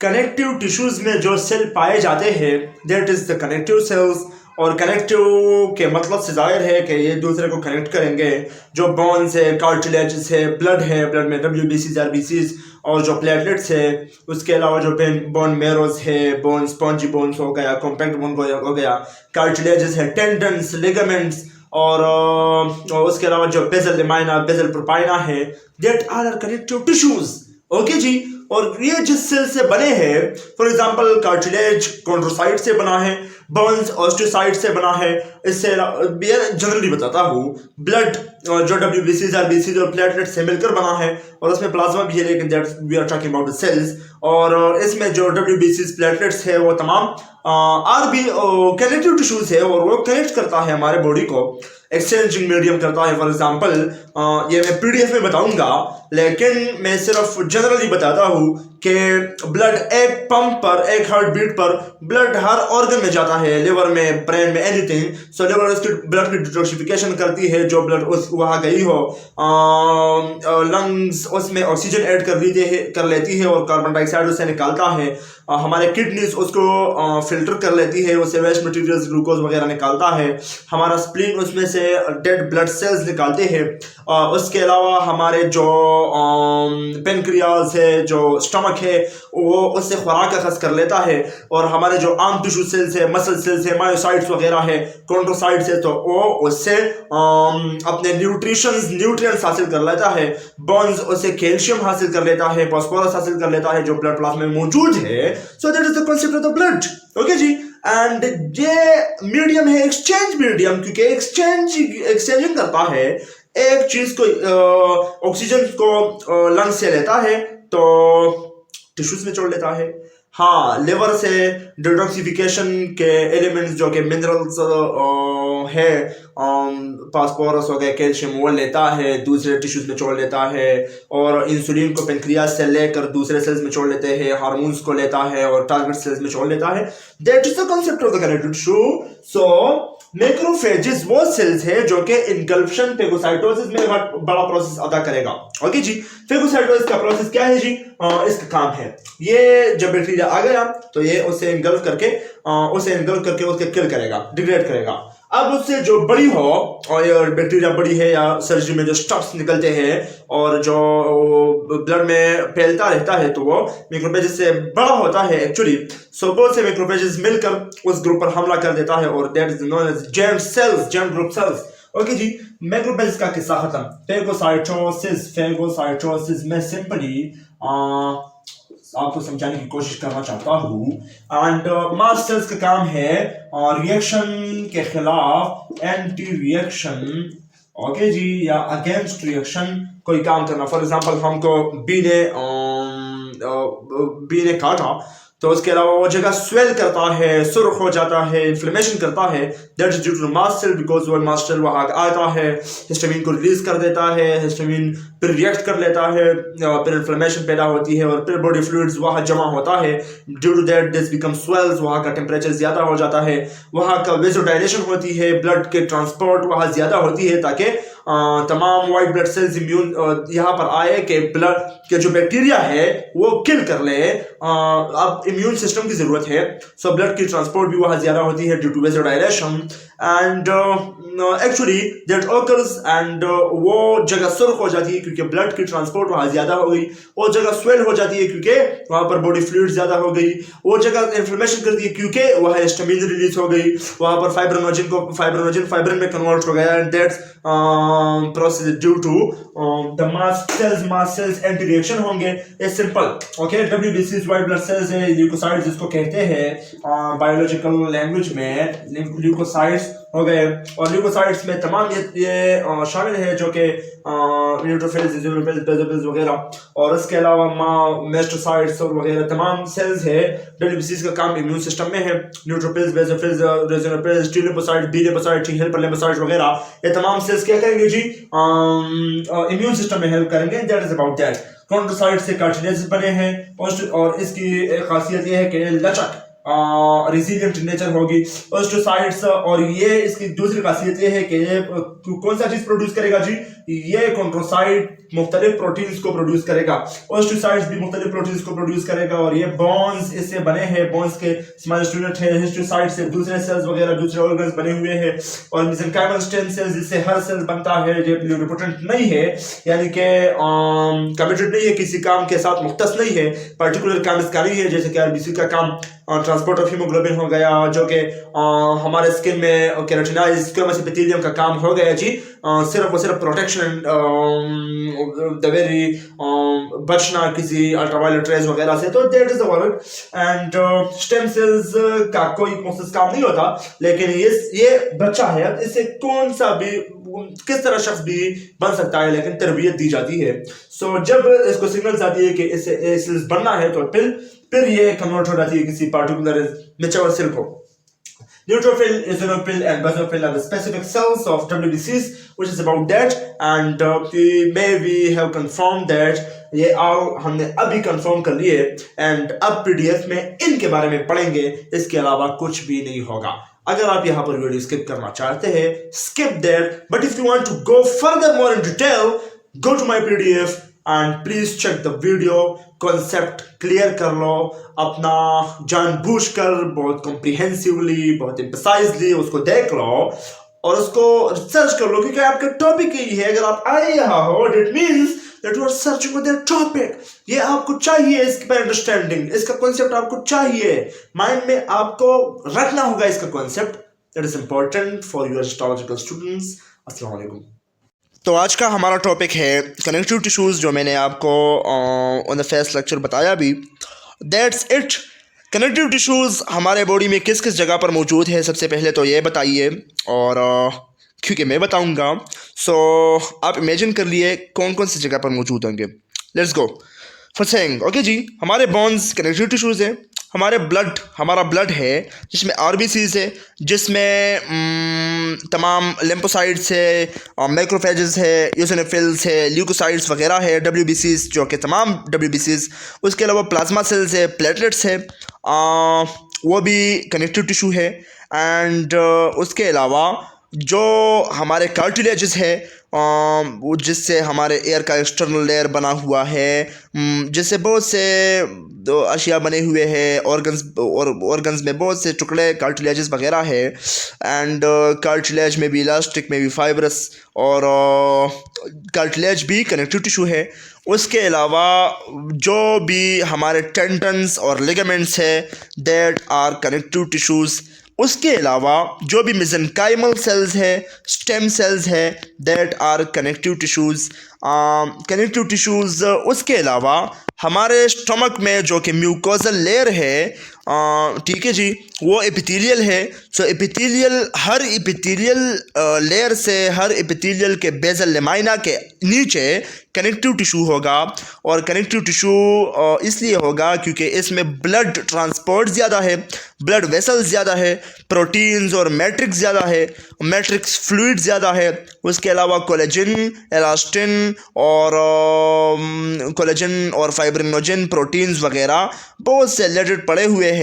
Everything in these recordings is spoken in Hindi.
कनेक्टिव टिश्यूज़ में जो सेल पाए जाते हैं that is the connective cells. और कनेक्टिव के मतलब से जाहिर है कि ये दूसरे को कनेक्ट करेंगे। जो बोन्स है, कार्टिलेजेस है, ब्लड है, ब्लड में WBCs, RBCs और जो प्लेटलेट्स है, उसके अलावा जो बोन मैरोज है, बोन स्पॉन्जी बोन्स हो गया, कॉम्पैक्ट बोन हो गया, कार्टिलेजेस है, टेंडन्स, लिगामेंट्स और उसके अलावा जो बेसल लमाइना, बेसल प्रोपाइना है, that are connective tissues. Okay जी। और ये जिस सेल से बने हैं, फॉर एग्जांपल कार्टिलेज कॉन्ड्रोसाइट से बना है, बोन्स ऑस्टियोसाइट से बना है। इससे जनरली बताता हूँ, ब्लड जो WBCs, RBCs और प्लेटलेट से मिलकर बना है और उसमें प्लाज्मा भी है, लेकिन that we are talking about the cells. और इसमें जो WBCs प्लेटलेट्स है वो तमाम कनेक्टिव टिश्यूज है और वो कनेक्ट करता है हमारे बॉडी को, एक्सचेंजिंग मीडियम करता है। फॉर एग्जांपल ये मैं PDF में बताऊंगा, लेकिन मैं सिर्फ जनरली बताता हूँ कि ब्लड एक पंप पर, एक हार्ट बीट पर ब्लड हर ऑर्गन में जाता है, लिवर में, ब्रेन में, एनीथिंग। सो लिवर उसकी ब्लड की डिटॉक्सिफिकेशन करती है, जो ब्लड उस वहाँ गई हो। लंग्स उसमें ऑक्सीजन ऐड कर लेती है और कार्बन डाइऑक्साइड उससे निकालता है। हमारे किडनीज उसको फिल्टर कर लेती है, उससे वेस्ट मटेरियल्स, ग्लूकोज वगैरह निकालता है। हमारा स्प्लीन उसमें से डेड ब्लड सेल्स निकालते हैं। उसके अलावा हमारे जो पेनक्रियाज है, जो स्टमक है, वो उससे खुराक अखज़ कर लेता है। और हमारे जो आर्म टिश्यू सेल्स है, मसल सेल्स है, मायोसाइट्स वगैरह है, कॉन्ड्रोसाइट्स है, तो वो उससे अपने न्यूट्रिएंट्स हासिल कर लेता है। बोन्स उससे कैल्शियम हासिल कर लेता है, फास्फोरस हासिल कर लेता है, जो ब्लड प्लाज्मा में मौजूद है। So that is the concept of the blood. Okay जी। एंड ये मीडियम है एक्सचेंज मीडियम, क्योंकि एक्सचेंजिंग करता है, एक चीज को ऑक्सीजन को लंग से लेता है तो टिश्यूज में छोड़ लेता है। हाँ, लिवर से डिटॉक्सिफिकेशन के एलिमेंट्स जो कि मिनरल्स है, फास्फोरस हो गया, कैल्शियम, वो लेता है, दूसरे टिश्यूज में छोड़ लेता है। और इंसुलिन को पेनक्रियास से लेकर दूसरे सेल्स में छोड़ लेते हैं, हार्मोन्स को लेता है और टारगेट सेल्स में छोड़ लेता है। That is the concept of the connective tissue. So macrophages वो सेल्स है जो कि इनकल्पेशन फेगोसाइटोसिस में बड़ा प्रोसेस अदा करेगा। ओके जी। फेगोसाइटोसिस का प्रोसेस क्या है जी? इसका काम है, ये जब बैक्टीरिया आ गया तो ये उसे इनगल्फ करके उसके किल करेगा, डिग्रेड करेगा। अब उससे जो बड़ी हो, और बैक्टीरिया बड़ी है या सर्जरी में जो स्टफ्स निकलते हैं और जो ब्लड में फैलता रहता है, तो वो मैक्रोफेजेस से बड़ा होता है एक्चुअली। सो बहुत से मैक्रोफेजेस मिलकर उस ग्रुप पर हमला कर देता है और that is known as germ cells, germ group cells. Okay जी। मैक्रोफेजेस का किस्सा खत्म। फेगोसाइटोसिस में सिंपली आपको समझाने की कोशिश करना चाहता हूँ। एंड मास्ट सेल्स का काम है रिएक्शन के खिलाफ एंटी रिएक्शन, ओके जी, या अगेंस्ट रिएक्शन कोई काम करना। फॉर एग्जांपल हमको बी ने काटा तो उसके अलावा वो जगह स्वेल करता है, सुर्ख हो जाता है, इन्फ्लेमेशन करता है। That is due to mast cell, because वो मास्ट सेल वहाँ आता है, हिस्टामिन को रिलीज कर देता है, हिस्टामिन फिर रिएक्ट कर लेता है, फिर इन्फ्लेमेशन पैदा होती है और फिर बॉडी फ्लूइड्स वहाँ जमा होता है। Due to that this become swells, वहाँ का टेम्परेचर ज्यादा हो जाता है, वहाँ का वेसोडाइलेशन होती है, ब्लड के ट्रांसपोर्ट वहाँ ज्यादा होती है, ताकि तमाम वाइट ब्लड सेल्स इम्यून यहाँ पर आए कि ब्लड के जो बैक्टीरिया है वो किल कर ले। अब इम्यून सिस्टम की जरूरत है। सो ब्लड की ट्रांसपोर्ट भी वहाँ ज्यादा होती है due to vasodilation and actually that occurs. And वो जगह सुर्ख हो जाती है क्योंकि ब्लड की ट्रांसपोर्ट वहाँ ज्यादा हो गई, वो जगह स्वेल हो जाती है क्योंकि वहाँ पर बॉडी फ्लूइड ज्यादा हो गई, वो जगह इन्फ्लेमेशन करती है क्योंकि वहाँ हिस्टामिन रिलीज हो गई, वहाँ पर फाइब्रिन में कन्वर्ट हो गया। And that's process due to the mast cells anti reaction होंगे। ये simple. Okay, WBCs white blood cells है, ल्यूकोसाइट्स जिसको कहते हैं बायोलॉजिकल लैंग्वेज में, ल्यूकोसाइट्स हो गए। और ल्यूकोसाइट्स में तमाम ये शामिल है जो कि न्यूट्रोफिल्स, इज़ोफिल्स, बेसोफिल्स वगैरह, और इसके अलावा मेस्टोसाइट्स और वगैरह तमाम सेल्स है। WBCs का काम इम्यून सिस्टम में है। Neutrophils, basophils, eosinophils, T lymphocyte, B lymphocyte, T helper lymphocyte वगैरह, ये तमाम सेल्स क्या करेंगे जी? इम्यून सिस्टम में हेल्प करेंगे। That is about that. Chondrocyte से कार्टिलेजेस बने हैं और इसकी एक खासियत यह है कि लचक रिजिलियंट नेचर होगी ओस्टोसाइट्स। और ये इसकी दूसरी खासियत ये है कि ये कौन सा चीज प्रोड्यूस करेगा जी, ये कॉन्ड्रोसाइट मुख्तलिफ प्रोटीन्स को प्रोड्यूस करेगा, ओस्टोसाइट्स भी मुख्तलिफ प्रोटीन्स को प्रोड्यूस करेगा। और ये बॉन्स इससे बने हैं, बॉन्स के स्मॉलेस्ट यूनिट है, हिस्टोसाइट से दूसरे सेल्स वगैरह दूसरे ऑर्गन्स बने हुए हैं। और मेसेंकाइमल स्टेम सेल्स जिससे हर सेल बनता है, जो प्लुरिपोटेंट नहीं है, यानी कि कमिटेड नहीं है, किसी काम के साथ मुख्तस नहीं है, पर्टिकुलर काम इसका नहीं है। जैसे कि आरबीसी का काम ट्रांसपोर्ट ऑफ हीमोग्लोबिन हो गया, जो कि हमारे स्किन में केराटिनाइज स्क्वेमस एपिथेलियम का काम हो गया जी, सिर्फ और सिर्फ प्रोटेक्शन, द वेरी बचना किसी अल्ट्रावायलेट रेज वगैरह से, तो that is the work. And stem cells का कोई मुख्तस काम नहीं होता, लेकिन ये बच्चा है, इससे कौन सा भी किस तरह शख्स भी बन सकता है, लेकिन तरबियत दी जाती है। सो जब इसको सिग्नल्स आती है कि इससे सेल्स बनना है, तो फिर ये कन्वर्ट हो जाती है किसी पार्टिकुलर मैच्योर सेल को। Neutrophil, eosinophil and basophil are the specific cells of WBCs, which is about that. And we have confirmed that ये हमने अभी कंफर्म कर लिए। एंड अब पीडीएफ में इनके बारे में पढ़ेंगे, इसके अलावा कुछ भी नहीं होगा। अगर आप यहाँ पर वीडियो स्किप करना चाहते हैं, skip that. But if you want to go further more in detail, go to my PDF and please check the video. Concept clear कर लो अपना, जानबूझकर बहुत कॉम्प्रिहेंसिवली, बहुत एम्फसाइजली उसको देख लो और उसको रिसर्च कर लो, क्योंकि आपका टॉपिक यही है। अगर आप आए यहाँ हो, it means that you are searching for that topic. ये आपको चाहिए, इसकी अंडरस्टैंडिंग, इसका कॉन्सेप्ट आपको चाहिए, माइंड में आपको रखना होगा इसका concept. That is important for your histological students. अस्सलाम वालेकुम। तो आज का हमारा टॉपिक है कनेक्टिव टिश्यूज़, जो मैंने आपको ऑन द फर्स्ट लेक्चर बताया भी। That's it. कनेक्टिव टिश्यूज़ हमारे बॉडी में किस किस जगह पर मौजूद है, सबसे पहले तो ये बताइए, और क्योंकि मैं बताऊंगा, सो आप इमेजिन कर लिए कौन कौन सी जगह पर मौजूद होंगे। Let's go for saying. Okay जी, हमारे बोन्स कनेक्टिव टिश्यूज़ हैं। हमारा ब्लड है जिसमें आरबीसीज है, जिसमें तमाम लिम्फोसाइट्स है, मैक्रोफेजेस है, यूसिनोफिल्स है, ल्यूकोसाइट्स वगैरह है, डब्ल्यूबीसीज जो कि तमाम डब्ल्यूबीसीज। उसके अलावा प्लाज्मा सेल्स है, प्लेटलेट्स है, वो भी कनेक्टिव टिश्यू है। एंड उसके अलावा जो हमारे कार्टिलेजेस है, जिससे हमारे एयर का एक्सटर्नल लेयर बना हुआ है, जिससे बहुत से अशिया बने हुए हैं, ऑर्गन्स में बहुत से टुकड़े कार्टिलेजेस वगैरह है। एंड कार्टिलेज में भी इलास्टिक, में भी फाइब्रस, और कार्टिलेज भी कनेक्टिव टिश्यू है। उसके अलावा जो भी हमारे टेंडन्स और लिगामेंट्स है, दैट आर कनेक्टिव टिश्यूज़। उसके अलावा जो भी मेसेंकाइमल सेल्स है, स्टेम सेल्स है, दैट आर कनेक्टिव टिश्यूज़। उसके अलावा हमारे स्टमक में जो कि म्यूकोजल लेयर है, ठीक है जी, वो एपिथेलियल है। सो हर एपिथेलियल लेयर से, हर एपिथेलियल के बेसल लेमाइना के नीचे कनेक्टिव टिश्यू होगा। और कनेक्टिव टिश्यू इसलिए होगा क्योंकि इसमें ब्लड ट्रांसपोर्ट ज़्यादा है, ब्लड वेसल्स ज़्यादा है, प्रोटीन्स और मैट्रिक्स ज़्यादा है, मैट्रिक्स फ्लूइड ज़्यादा है। उसके अलावा कोलेजन, एलास्टिन और फाइब्रिनोजन प्रोटीन्स वगैरह बहुत से रिलेटेड पड़े हुए हैं।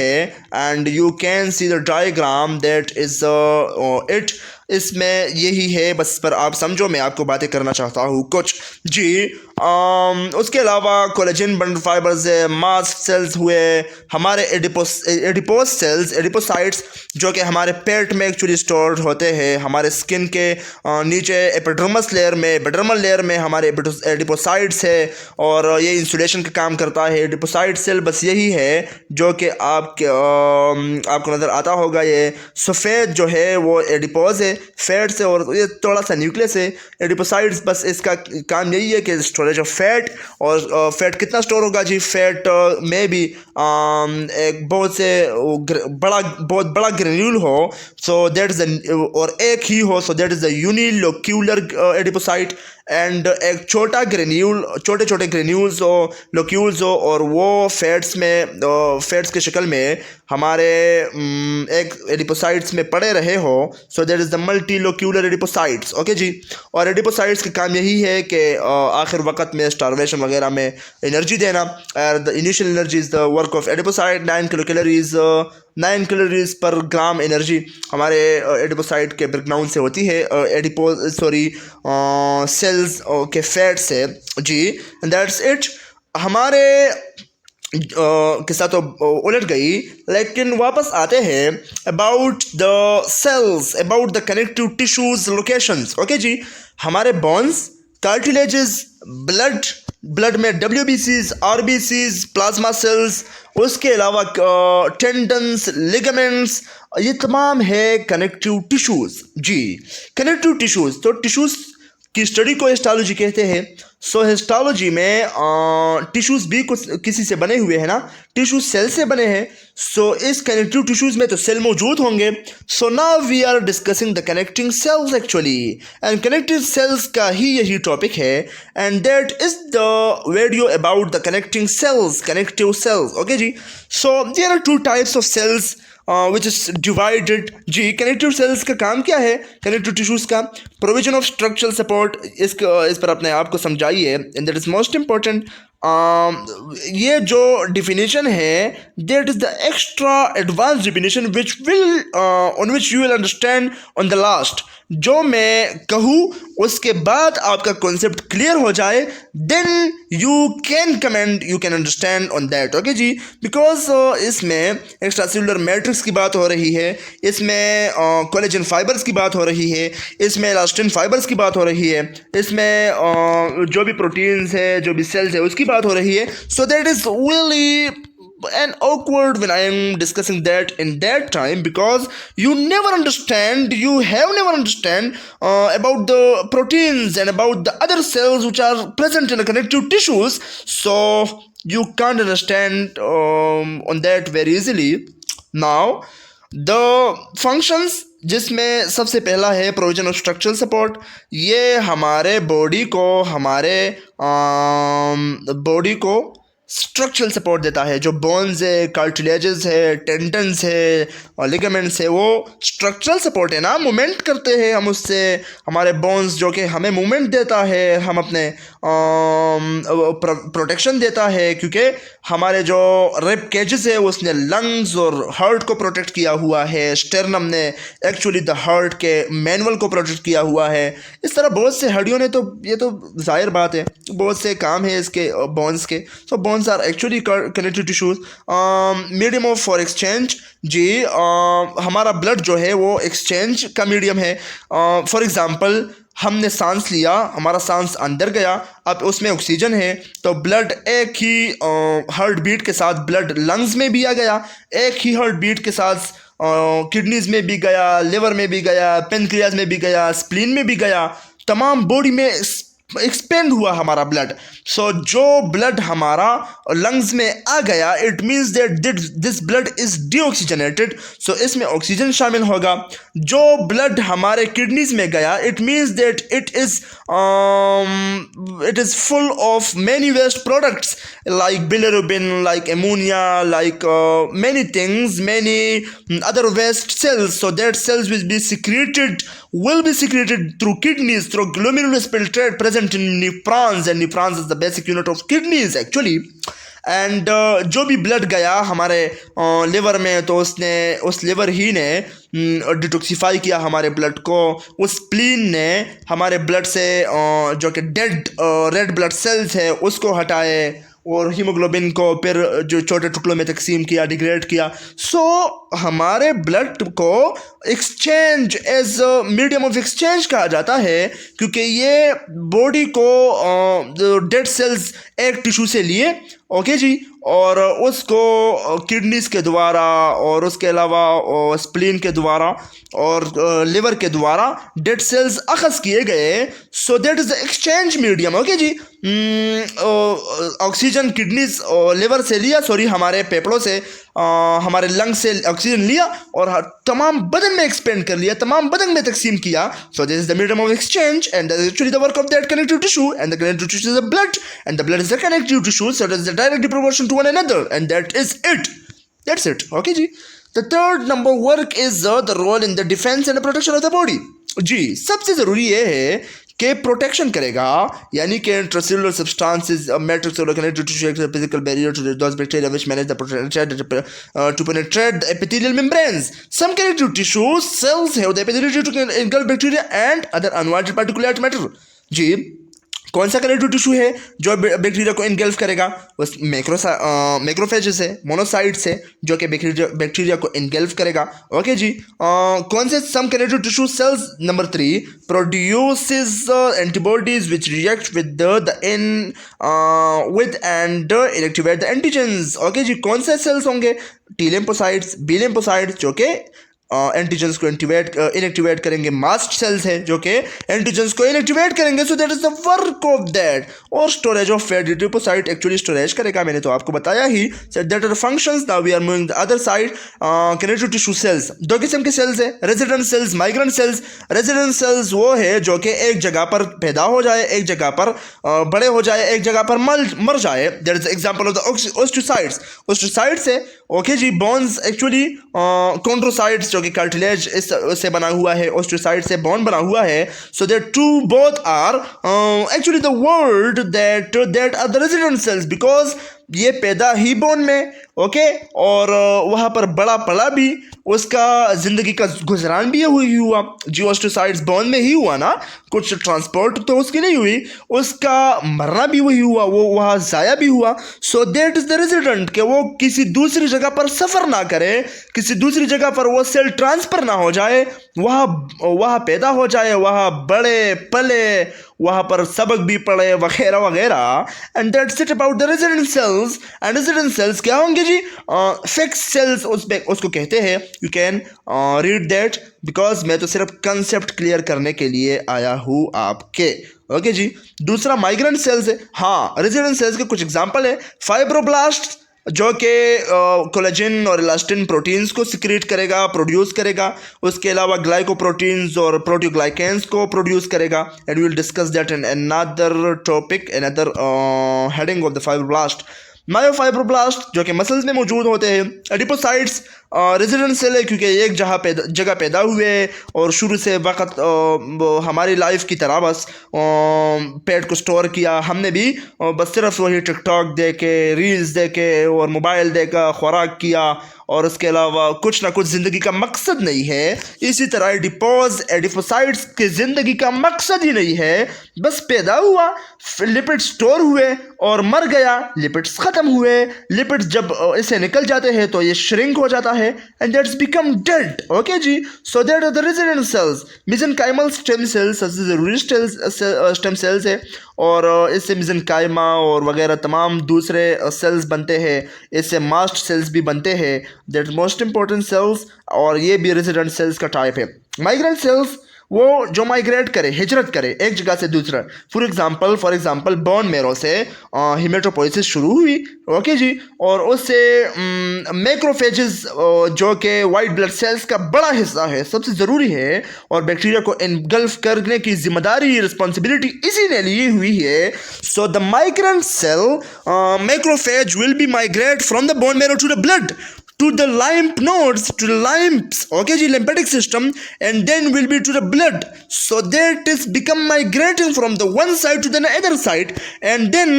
And you can see the diagram, that is it. इसमें यही है, बस पर आप समझो, मैं आपको बातें करना चाहता हूँ कुछ जी। उसके अलावा collagen bundle fibres, mast cells हुए, हमारे एडिपोज सेल्स, एडिपोसाइट्स, जो कि हमारे पेट में एक्चुअली स्टोर्ड होते हैं। हमारे स्किन के नीचे एपिडर्मस लेयर में, एपिडर्मल लेयर में हमारे एडिपोसाइट्स है, और ये इंसुलेशन का काम करता है। एडिपोसाइट सेल बस यही है जो कि आपको नज़र आता होगा। ये सफ़ेद जो है वो एडिपोज है, फैट से, और ये थोड़ा सा न्यूक्लियस है। एडिपोसाइट्स बस इसका काम यही है कि स्टोरेज ऑफ फैट। और फैट कितना स्टोर होगा जी? फैट में भी एक बहुत बड़ा ग्रेन्यूल हो, सो दैट इज और एक ही हो, so that is the unilocular adipocyte. And एक छोटे छोटे ग्रेन्यूल्स हो, लोक्यूल्स हो, और वो फैट्स के शक्ल में हमारे एक एडिपोसाइट्स में पड़े रहे हो, so that is the multilocular adipocytes. Okay जी। और एडिपोसाइट्स का काम यही है कि आखिर वक्त में स्टारवेशन वगैरह में एनर्जी देना। The initial energy is the work of adipocyte, 9 kilo calories 9 calories पर ग्राम एनर्जी हमारे एडिपोसाइट के ब्रेकडाउन से होती है, सेल्स के फैट से जी। That's it. हमारे के साथ तो उलट गई, लेकिन वापस आते हैं about the cells, about the connective tissues locations. Okay जी, हमारे बोन्स, कार्टिलेजेस, ब्लड में WBCs, RBCs, प्लाज्मा सेल्स, उसके अलावा टेंडन्स, लिगामेंट्स, ये तमाम है कनेक्टिव टिश्यूज जी। कनेक्टिव टिश्यूज, तो टिश्यूज की स्टडी को हिस्टोलॉजी कहते हैं। सो हिस्टोलॉजी में टिश्यूज भी कुछ किसी से बने हुए हैं ना, टिश्यूज सेल से बने हैं। सो इस कनेक्टिव टिश्यूज में तो सेल मौजूद होंगे। So now we are discussing the connecting cells actually, and connective cells का ही यही टॉपिक है, and that is the video about the connecting cells, connective cells. Okay जी, so there are 2 types of cells which is divided जी। कनेक्टिव सेल्स का काम क्या है, कनेक्टिव टिश्यूज का प्रोविजन ऑफ स्ट्रक्चरल सपोर्ट, इस पर अपने आप को समझाइए, and that is most important. ये जो डिफिनीशन है, that is the extra advance definition which will on which you will understand on the last. जो मैं कहूँ उसके बाद आपका कॉन्सेप्ट क्लियर हो जाए, then you can comment, you can understand on that. Okay जी, बिकॉज इसमें एक्स्ट्रा सेलुलर मैट्रिक्स की बात हो रही है, इसमें कोलेजन फाइबर्स की बात हो रही है, इसमें इलास्टिन फाइबर्स की बात हो रही है, इसमें जो भी प्रोटीन्स है, जो भी सेल्स है, उसकी बात हो रही है। So that is really and awkward when I am discussing that in that time, because you never understand, you have never understand about the proteins and about the other cells which are present in the connective tissues, so you can't understand on that very easily. Now the functions, जिसमें सबसे पहला है प्रोविजन ऑफ स्ट्रक्चरल सपोर्ट। ये हमारे बॉडी को स्ट्रक्चरल सपोर्ट देता है। जो बोन्स है, कार्टिलेजेस है, टेंडन्स है और लिगामेंट्स है, वो स्ट्रक्चरल सपोर्ट है ना, मूवमेंट करते हैं हम उससे। हमारे बोन्स जो कि हमें मूवमेंट देता है, हम अपने प्रोटेक्शन देता है, क्योंकि हमारे जो रिब केजेस है उसने लंग्स और हार्ट को प्रोटेक्ट किया हुआ है, स्टर्नम ने एक्चुअली द हार्ट के मैनुअल को प्रोटेक्ट किया हुआ है। इस तरह बहुत से हड्डियों ने, तो ये तो जाहिर बात है, बहुत से काम है इसके बोन्स के। So bones are actually connective tissues. Medium of for exchange जी, हमारा ब्लड जो है वो एक्सचेंज का मीडियम है। फॉर एग्जांपल, हमने सांस लिया, हमारा सांस अंदर गया, अब उसमें ऑक्सीजन है, तो ब्लड एक ही हार्ट बीट के साथ ब्लड लंग्स में भी आ गया, एक ही हार्ट बीट के साथ किडनीज में भी गया, लिवर में भी गया, पेनक्रियाज में भी गया, स्प्लीन में भी गया, तमाम बॉडी में एक्सपेंड हुआ हमारा ब्लड। सो जो ब्लड हमारा लंग्स में आ गया, it means that this blood is deoxygenated, so इसमें ऑक्सीजन शामिल होगा। जो ब्लड हमारे किडनीज में गया, it means that it is full of many waste products like bilirubin, like ammonia, like many things, many other waste cells, so that cells will be secreted through kidneys, through glomerulus filtrate present in nephrons, and nephrons is the basic unit of kidneys actually. And जो भी ब्लड गया हमारे लिवर में, तो उसने उस लिवर ही ने डिटॉक्सिफाई किया हमारे ब्लड को। उस स्प्लीन ने हमारे ब्लड से जो कि डेड रेड ब्लड सेल्स है उसको हटाए, और हीमोग्लोबिन को फिर जो छोटे टुकड़ों में तकसीम किया, डिग्रेड किया। सो हमारे ब्लड को exchange as medium of exchange कहा जाता है, क्योंकि ये बॉडी को डेड सेल्स एक टिश्यू से लिए, ओके जी, और उसको किडनीज के द्वारा और उसके अलावा स्प्लीन के द्वारा और लिवर के द्वारा डेड सेल्स अखज़ किए गए। So that is the exchange medium. Okay जी, ऑक्सीजन किडनीज लिवर से लिया, सॉरी हमारे फेफड़ों से, हमारे लंग से ऑक्सीजन लिया और तमाम बदन में एक्सपेंड कर लिया, तमाम बदन में तकसीम किया। So this is the medium of exchange, and that is actually the work of that connective tissue, and the connective tissue is the blood, and the blood is the connective tissue, so that is the direct proportion to one another, and that is it. That's it. Okay जी। The third number work is the role in the defense and the protection of the body। जी, सबसे ज़रूरी ये है के प्रोटेक्शन करेगा, यानी कि इंट्रासेलुलर सब्सटेंसेस मैट्रिक्स और connected to physical barrier to those bacteria which manage the to penetrate the epithelial membranes. Some connective tissue cells have the ability to engulf bacteria and other unwanted particulate matter. जी, कौन सा कनेक्टिव टिश्यू है जो बैक्टीरिया को इनगल्फ करेगा? वो मैक्रोफेजेस है, मोनोसाइट्स है, जो कि बैक्टीरिया को इनगल्फ करेगा। ओके जी, कौन से some connective tissue cells number 3 produces antibodies which react with and inactivate the antigens. Okay जी, कौन से सेल्स होंगे? टी लिम्फोसाइट्स, बी लिम्फोसाइट्स, जो कि एंटीजेंस को इनएक्टिवेट करेंगे। मास्ट सेल्स है जो कि एंटीजेंस को इनएक्टिवेट करेंगे। So that is the work of that. और storage of fat, adipocyte actually storage करेगा, मैंने तो आपको बताया ही। So that are functions. Now we are moving the other side. Connective tissue cells दो किस्म के सेल्स है, resident cells, migrant cells. Resident cells वो है जो कि एक जगह पर पैदा हो जाए, एक जगह पर बड़े हो जाए, एक जगह पर मर जाए। That is example of the osteocytes. Osteocytes है ओके जी, बोन्स एक्चुअली कॉन्ड्रोसाइट्स जो कि कार्टिलेज से बना हुआ है, ओस्टोसाइट से बोन बना हुआ है। So that two both are actually the word that are the resident cells, because ये पैदा ही बोन में, ओके, और वहाँ पर बड़ा पड़ा भी, उसका ज़िंदगी का गुजरान भी हुई हुआ। जियोस्टोसाइट्स बोन में ही हुआ ना, कुछ ट्रांसपोर्ट तो उसकी नहीं हुई, उसका मरना भी वही हुआ, वो वहाँ ज़ाया भी हुआ। सो दैट इज़ द रेजिडेंट, कि वो किसी दूसरी जगह पर सफ़र ना करे, किसी दूसरी जगह पर वो सेल ट्रांसफ़र ना हो जाए, वहाँ पैदा हो जाए, वहाँ बड़े पले, वहाँ पर सबक भी पढ़े वगैरह वगैरह। And that's it about the resident cells. And resident cells क्या होंगे जी? फिक्स सेल्स उसको कहते हैं। You can read that, because मैं तो सिर्फ कंसेप्ट क्लियर करने के लिए आया हूँ आपके। ओके जी, दूसरा माइग्रेंट सेल्स है। हाँ, रेजिडेंट सेल्स के कुछ एग्जाम्पल है। फाइब्रोब्लास्ट जो कि कोलेजन और इलास्टिन प्रोटीन्स को सिक्रीट करेगा, प्रोड्यूस करेगा। उसके अलावा ग्लाइकोप्रोटीन्स और प्रोटीग्लाइकेंस को प्रोड्यूस करेगा। And we will discuss that in another topic, another heading of the fibroblast. Myofibroblast जो कि मसल्स में मौजूद होते हैं। एडिपोसाइट्स रेजिडेंट सेल है, क्योंकि एक जगह पैदा हुए और शुरू से वक्त हमारी लाइफ की तरह बस पेट को स्टोर किया। हमने भी बस सिर्फ वही टिकटॉक देखे, रील्स देखे और मोबाइल देखा, खुराक किया, और उसके अलावा कुछ ना कुछ ज़िंदगी का मकसद नहीं है। इसी तरह एडिपोसाइट्स की ज़िंदगी का मकसद ही नहीं है, बस पैदा हुआ, लिपिड स्टोर हुए और मर गया, लिपिड्स ख़त्म हुए। लिपिड्स जब इसे निकल जाते हैं तो ये श्रिंक हो जाता है and that's become dead. Okay जी, so that are the resident cells. mesenchymal stem cells सबसे ज़रूरी स्टेम सेल्स है, और इससे मेसेनकाइमा और वगैरह तमाम दूसरे सेल्स बनते हैं। इससे मास्ट सेल्स भी बनते हैं, दैट मोस्ट इंपॉर्टेंट सेल्स, और ये भी रेजिडेंट सेल्स का टाइप है। माइग्रेंट सेल्स वो जो माइग्रेट करे, हिजरत करे एक जगह से दूसरा। फॉर एग्जांपल बोन मेरो से हिमेटोपोइसिस शुरू हुई, ओके जी, और उससे मैक्रोफेजेस जो कि वाइट ब्लड सेल्स का बड़ा हिस्सा है, सबसे ज़रूरी है, और बैक्टीरिया को इनगल्फ करने की जिम्मेदारी, रिस्पॉन्सिबिलिटी इसी ने ली हुई है। So the migrant cell macrophage will be migrate from the bone marrow to the blood, to the lymph nodes, to the lymphs, okay जी, lymphatic system, and then will be to the blood. So that is become migrating from the one side to the other side. And then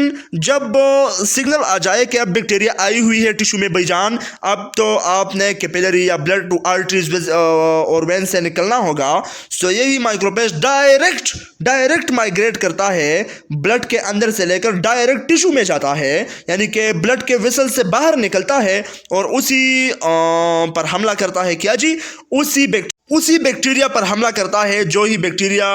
जब सिग्नल आ जाए कि अब बैक्टीरिया आई हुई है टिश्यू में भाईजान, अब तो आपने कैपिलरी या ब्लड टू आर्टरीज और वेन से निकलना होगा। सो यही माइक्रोफेज डायरेक्ट माइग्रेट करता है, ब्लड के अंदर से लेकर डायरेक्ट टिश्यू में जाता है, यानी कि ब्लड के वेसल से बाहर निकलता है और उसी पर हमला करता है। क्या जी? उसी बैक्टीरिया पर हमला करता है जो ही बैक्टीरिया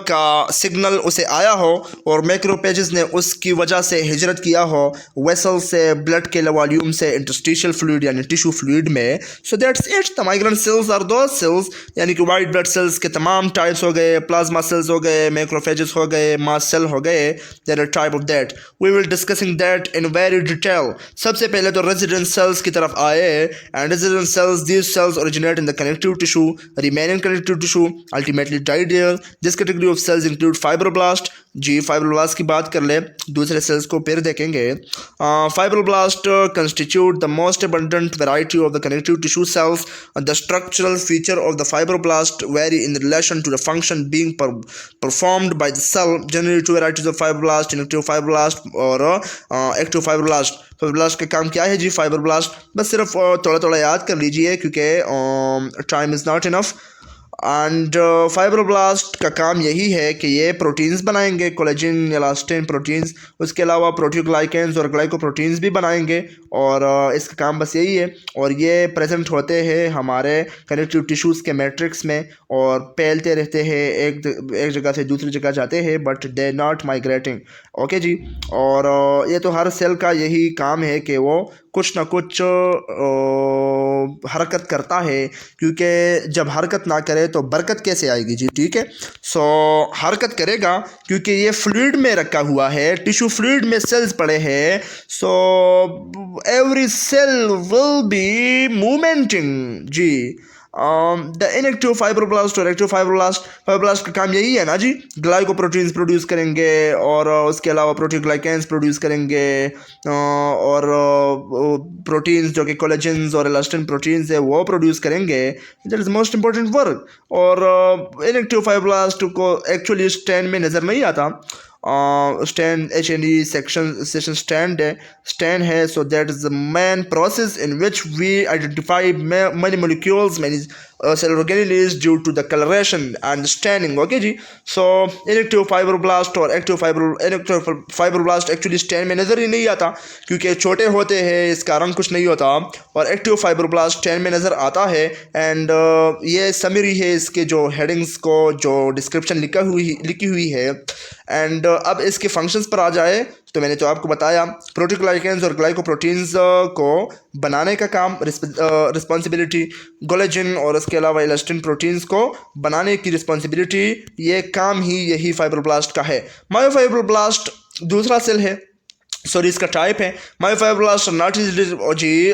का सिग्नल उसे आया हो और मैक्रोफेजेस ने उसकी वजह से हिजरत किया हो वेसल से, ब्लड के वॉल्यूम से इंटरस्टिशियल फ्लूइड यानी टिश्यू फ्लूइड में। So that's it. The migrant cells are those cells, यानी कि वाइट ब्लड सेल्स के तमाम टाइप्स हो गए, प्लाज्मा सेल्स हो गए, मैक्रोफेजेस हो गए, मास्ट सेल हो गए, there are type of that. We will discussing that in very detail. सबसे पहले तो रेजिडेंट सेल्स की तरफ आए। And resident cells, these cells originate in the connective tissue. remain in connective tissue, ultimately die there. This category of cells include fibroblast. जी फाइब्रोब्लास्ट की बात कर ले, दूसरे सेल्स को फिर देखेंगे. Fibroblast constitute the most abundant variety of the connective tissue cells. The structural feature of the fibroblast vary in relation to the function being performed by the cell. Generally two varieties of fibroblast, inactive fibroblast और एक्टिव फाइब्रोब्लास्ट. फाइब्रोब्लास्ट का काम क्या है जी? फाइब्रोब्लास्ट बस सिर्फ थोड़ा थोड़ा याद कर लीजिए क्योंकि time is not enough. And fibroblast का काम यही है कि ये प्रोटीन्स बनाएंगे, कोलेजन, इलास्टिन प्रोटीन्स. उसके अलावा प्रोटीओग्लाइकेंस और ग्लाइकोप्रोटीन्स भी बनाएंगे और इसका काम बस यही है. और ये प्रेजेंट होते हैं हमारे कनेक्टिव टिश्यूज़ के मैट्रिक्स में और फैलते रहते हैं, एक जगह से दूसरी जगह जाते हैं, but they not migrating. Okay जी. और ये तो हर सेल का यही काम है कि वो कुछ ना कुछ हरकत करता है, क्योंकि जब हरकत ना करे तो बरकत कैसे आएगी जी? ठीक है. सो हरकत करेगा क्योंकि ये फ्लूइड में रखा हुआ है, टिश्यू फ्लूइड में सेल्स पड़े हैं. So every cell will be movementing जी. द इनएक्टिव फाइब्रोब्लास्ट और एक्टिव फाइब्रोब्लास्ट का काम यही है ना जी, ग्लाइकोप्रोटीन्स प्रोड्यूस करेंगे और उसके अलावा प्रोटीओग्लाइकेंस प्रोड्यूस करेंगे और प्रोटीन्स जो कि कोलेजन्स और इलास्टिन प्रोटीन्स है वो प्रोड्यूस करेंगे. That is most important work. और इनएक्टिव फाइब्रोब्लास्ट को एक्चुअली स्टैंड में नज़र नहीं आता. स्टैंड HNE सेक्शन स्टैंड है. So that is the main process in which we identify many molecules, many cell organelles due to the coloration and staining. Okay जी. सो इनएक्टिव फाइब्रोब्लास्ट और एक्टिव फाइब्रोब्लास्ट एक्चुअली स्टैंड में नज़र ही नहीं आता क्योंकि छोटे होते हैं, इसका रंग कुछ नहीं होता. और एक्टिव फाइब्रोब्लास्ट स्टैंड में नज़र आता है. एंड ये समरी है इसके जो हेडिंग्स को, जो डिस्क्रिप्शन लिखी हुई है. एंड अब इसके फंक्शंस पर आ जाए तो मैंने तो आपको बताया प्रोटीओग्लाइकेंस और ग्लाइकोप्रोटीन्स को बनाने का काम रिस्पॉन्सिबिलिटी, कोलेजन और उसके अलावा इलास्टिन प्रोटीन्स को बनाने की रिस्पॉन्सिबिलिटी, ये काम ही यही फाइब्रोब्लास्ट का है. मायोफाइब्रोब्लास्ट दूसरा सेल है, सॉरी इसका टाइप है. मायोफाइब्रोब्लास्ट नॉट जी,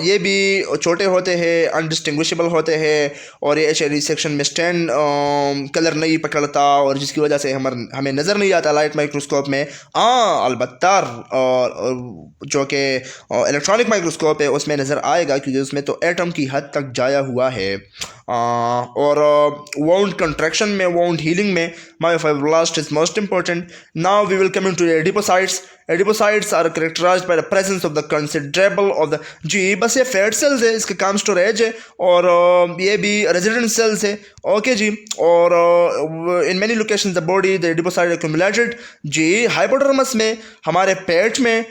ये भी छोटे होते हैं, अनडिस्टिंग्विशेबल होते हैं और ये HNE सेक्शन में स्टैंड कलर नहीं पकड़ता और जिसकी वजह से हमें नज़र नहीं आता लाइट माइक्रोस्कोप में. अलबत्ता जो कि इलेक्ट्रॉनिक माइक्रोस्कोप है उसमें नज़र आएगा क्योंकि उसमें तो एटम की हद तक जाया हुआ है. और वाउंड कंट्रैक्शन में, वाउंड हीलिंग में myofibroblast is most important. Now we will come into adipocytes. Adipocytes are characterized by the presence of the considerable of the जी बस ये फैट सेल्स है, इसका काम स्टोरेज है और ये भी रेजिडेंट सेल्स है. ओके जी. और in many locations the body the adipocyte accumulated जी. हाइपोडर्मस में, हमारे पेट में,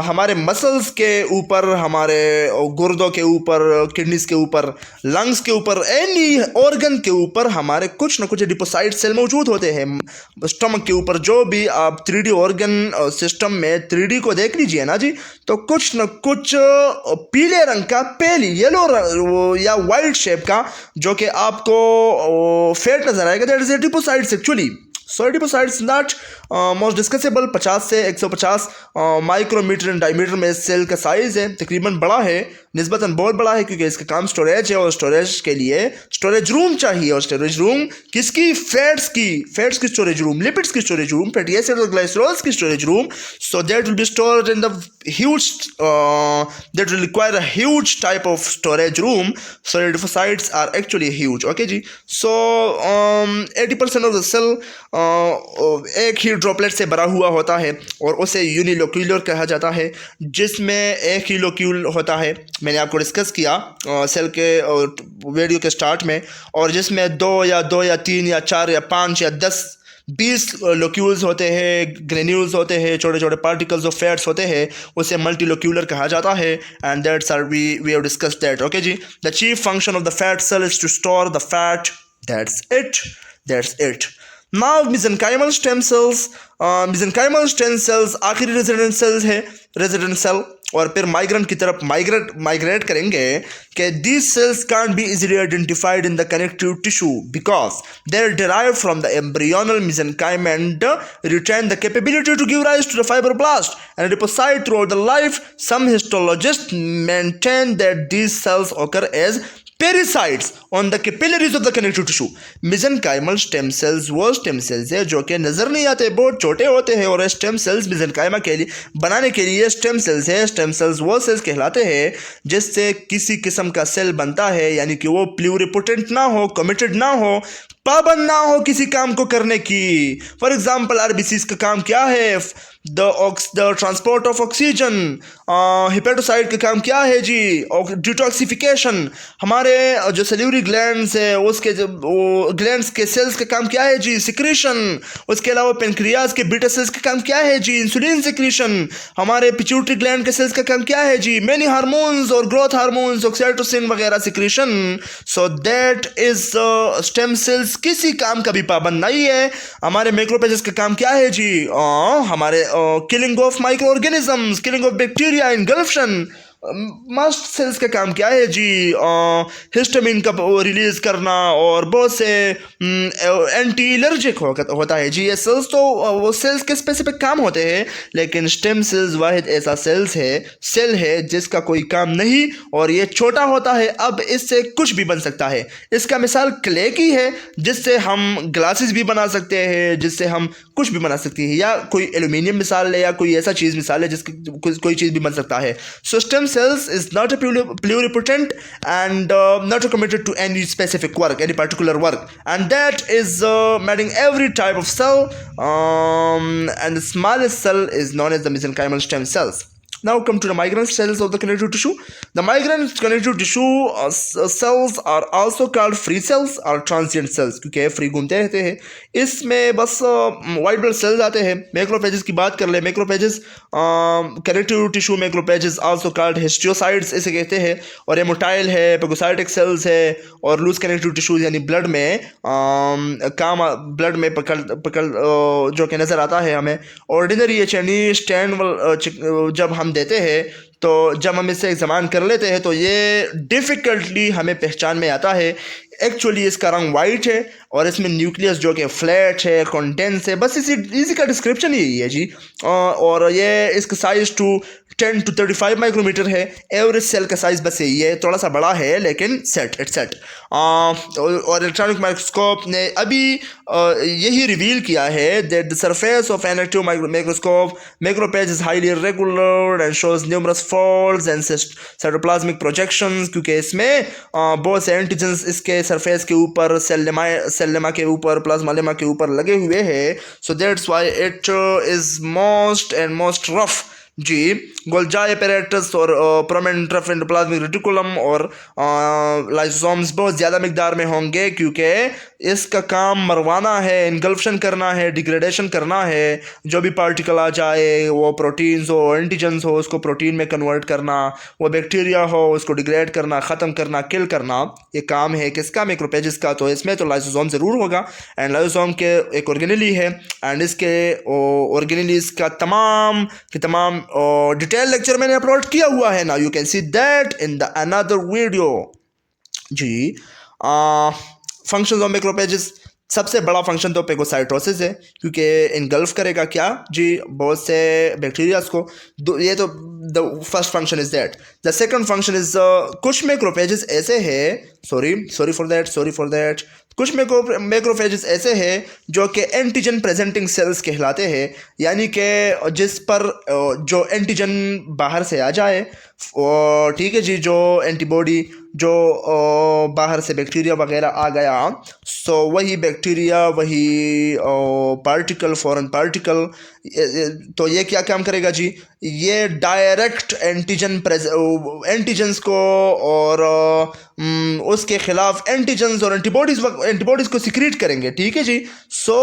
हमारे मसल्स के ऊपर, हमारे गुर्दों के ऊपर, किडनीज के ऊपर, लंग्स के ऊपर, एनी ऑर्गन के ऊपर हमारे कुछ ना कुछ एडिपोसाइट सेल मौजूद होते हैं. स्टमक के ऊपर जो भी आप 3D ऑर्गन सिस्टम में 3D को देख लीजिए ना जी, तो कुछ न कुछ पीले रंग का, पेल येलो या वाइट शेप का जो कि आपको फैट नजर आएगा, that is adipocytes actually. So adipocytes not most discussable. 50 से 150 माइक्रोमीटर इन डायमीटर में सेल का साइज़ है, तकरीबन बड़ा है, निस्बतन बहुत बड़ा है क्योंकि इसका काम स्टोरेज है और स्टोरेज के लिए स्टोरेज रूम चाहिए. और स्टोरेज रूम किसकी? फैट्स की स्टोरेज रूम, लिपिड्स की स्टोरेज रूम, फैटी एसिड्स और ग्लाइसरोल्स की storage room. So that will be stored in the huge that will require a huge type of storage room. So adipocytes are actually huge. Okay जी. So 80% of the cell एक ही ड्रॉपलेट से भरा हुआ होता है और उसे यूनिलोक्यूलर कहा जाता है, जिसमें एक ही लोक्यूल होता है. मैंने आपको डिस्कस किया सेल के वीडियो के स्टार्ट में, और जिसमें 2 या 3 या 4 या 5 या 10 20 लोक्यूल्स होते हैं, ग्रेन्यूल्स होते हैं, छोटे छोटे पार्टिकल्स ऑफ फैट्स होते हैं, उसे मल्टीलोक्यूलर कहा जाता है. And that's are we have discussed that. Okay जी. The chief function of the fat cell is to store the fat. That's it. Now mesenchymal stem cells आखिरी रेजिडेंट सेल्स है, रेजिडेंट सेल, और फिर माइग्रेंट की तरफ माइग्रेट करेंगे कि these cells can't be easily identified in the connective tissue because they are derived from the embryonal mesenchyme and retain the capability to give rise to the fibroblast and adipocyte throughout the life. Some histologists maintain that these cells occur as pericytes on the capillaries of the connective tissue. Mesenchymal stem cells वो स्टेम सेल्स है जो कि नज़र नहीं आते, बहुत छोटे होते हैं, और स्टेम सेल्स मेसेनकाइमा के लिए बनाने के लिए स्टेम सेल्स है। स्टेम सेल्स वो सेल्स कहलाते हैं जिससे किसी किस्म का सेल बनता है, यानी कि वो प्लूरिपोटेंट ना हो, कमिटेड ना हो, पाबंद ना हो किसी काम को करने की। फॉर एग्जाम्पल आरबीसीज का काम क्या है? The transport of oxygen. Hepatocyte का काम क्या है जी? डिटॉक्सिफिकेशन। हमारे जो सेल्यूलरी ग्लैंड्स है उसके जो ग्लैंड्स के सेल्स का काम क्या है जी? सिक्रीशन। उसके अलावा पेनक्रियाज के बीटा सेल्स का काम क्या है जी? Insulin secretion. हमारे पिट्यूटरी ग्लैंड के सेल्स का काम क्या है जी? मेनी हार्मोन्स और ग्रोथ हार्मोन्स, ऑक्सीटोसिन वगैरह secretion. So that is stem cells किसी काम का भी पाबंद नहीं है। हमारे मैक्रोफेजेस का काम क्या है जी? हमारे killing of micro organisms, killing of bacteria, engulfation. Mast cells का काम क्या है जी? हिस्टामिन का रिलीज करना और बहुत से एंटी एलर्जिक होता है जी। ये सेल्स तो वो सेल्स के स्पेसिफिक काम होते हैं, लेकिन स्टेम सेल्स वाहिद ऐसा सेल है जिसका कोई काम नहीं, और ये छोटा होता है। अब इससे कुछ भी बन सकता है। इसका मिसाल क्ले की है, जिससे हम ग्लासेस भी बना सकते हैं, जिससे हम कुछ भी बना सकते हैं, या कोई एल्यूमिनियम मिसाल ले, या कोई ऐसा चीज़ मिसाल है जिसकी कोई चीज़ भी बन सकता है। सो stem cells is not a pluripotent and not committed to any specific work, any particular work, and that is made in every type of cell, and the smallest cell is known as the mesenchymal stem cells. Now come to the migrant cells of the connective tissue. The migrant connective tissue cells are also called free cells or transient cells, क्योंकि फ्री घूमते रहते हैं। इसमें बस वाइट ब्लड सेल्स आते हैं। मैक्रोफेजेस की बात कर ले। Macrophages connective tissue macrophages also called histiocytes इसे कहते हैं, और ये मोटाइल है, पेगोसाइटिक सेल्स है, और लूज कनेक्टिव टिश्यूज यानी ब्लड में ब्लड में पकड़ जो कि नज़र आता है हमें। ऑर्डिनरी एचएनई स्टैंड जब हम देते हैं, तो जब हम इसे एग्जामिन कर लेते हैं तो ये डिफ़िकल्टली हमें पहचान में आता है। एक्चुअली इसका रंग वाइट है, और इसमें न्यूक्लियस जो कि फ्लैट है, कंडेंस है, बस इसी का डिस्क्रिप्शन यही है जी। और ये इसका साइज 10 to 35 माइक्रोमीटर है। एवरेज सेल का साइज बस यही है, थोड़ा सा बड़ा है लेकिन सेट। और इलेक्ट्रॉनिक माइक्रोस्कोप ने अभी यही रिवील किया है that the surface of an active microscope macrophage is highly regular and shows numerous folds and cytoplasmic projections, क्योंकि इसमें बहुत से एंटीजेंस इसके सरफेस के ऊपर सेल के ऊपर, प्लाज्मा लेमा के ऊपर लगे हुए हैं। So that's why it is most rough जी। गोल्जाई एपेरेटस और प्रोमिनेंट रफ एंडोप्लाज्मिक रेटिकुलम और लाइसोसोम्स बहुत ज़्यादा मिकदार में होंगे, क्योंकि इसका काम मरवाना है, इनगल्फशन करना है, डिग्रेडेशन करना है। जो भी पार्टिकल आ जाए, वो प्रोटीन्स हो, एंटीजेंस हो, उसको प्रोटीन में कन्वर्ट करना, वो बैक्टीरिया हो उसको डिग्रेड करना, ख़त्म करना, किल करना, ये काम है किसका? मैक्रोपेजेस का। तो इसमें तो लाइसोसोम ज़रूर होगा, एंड लाइसोसोम के एक ऑर्गेनेली है, एंड इसके ऑर्गेनेलीज का तमाम डिटेल लेक्चर मैंने अपलोड किया हुआ है। Now you can see that in the another video जी। फंक्शंस ऑफ मैक्रोपेजेस, सबसे बड़ा फंक्शन तो पेगोसाइटोसिस है, क्योंकि इनगल्फ करेगा क्या जी? बहुत से बैक्टीरियाज को। ये तो the first function is that. The second function is कुछ मैक्रोपेजेस ऐसे है, सॉरी फॉर दैट, कुछ मैक्रोफेजेस ऐसे हैं जो कि एंटीजन प्रेजेंटिंग सेल्स कहलाते हैं, यानी कि जिस पर जो एंटीजन बाहर से आ जाए, ठीक है जी, जो एंटीबॉडी जो बाहर से बैक्टीरिया वगैरह आ गया, सो वही बैक्टीरिया, वही पार्टिकल, फॉरेन पार्टिकल, तो ये क्या काम करेगा जी? ये डायरेक्ट एंटीजन्स को और उसके खिलाफ एंटीजन्स और एंटीबॉडीज़ को सिक्रीट करेंगे, ठीक है जी। सो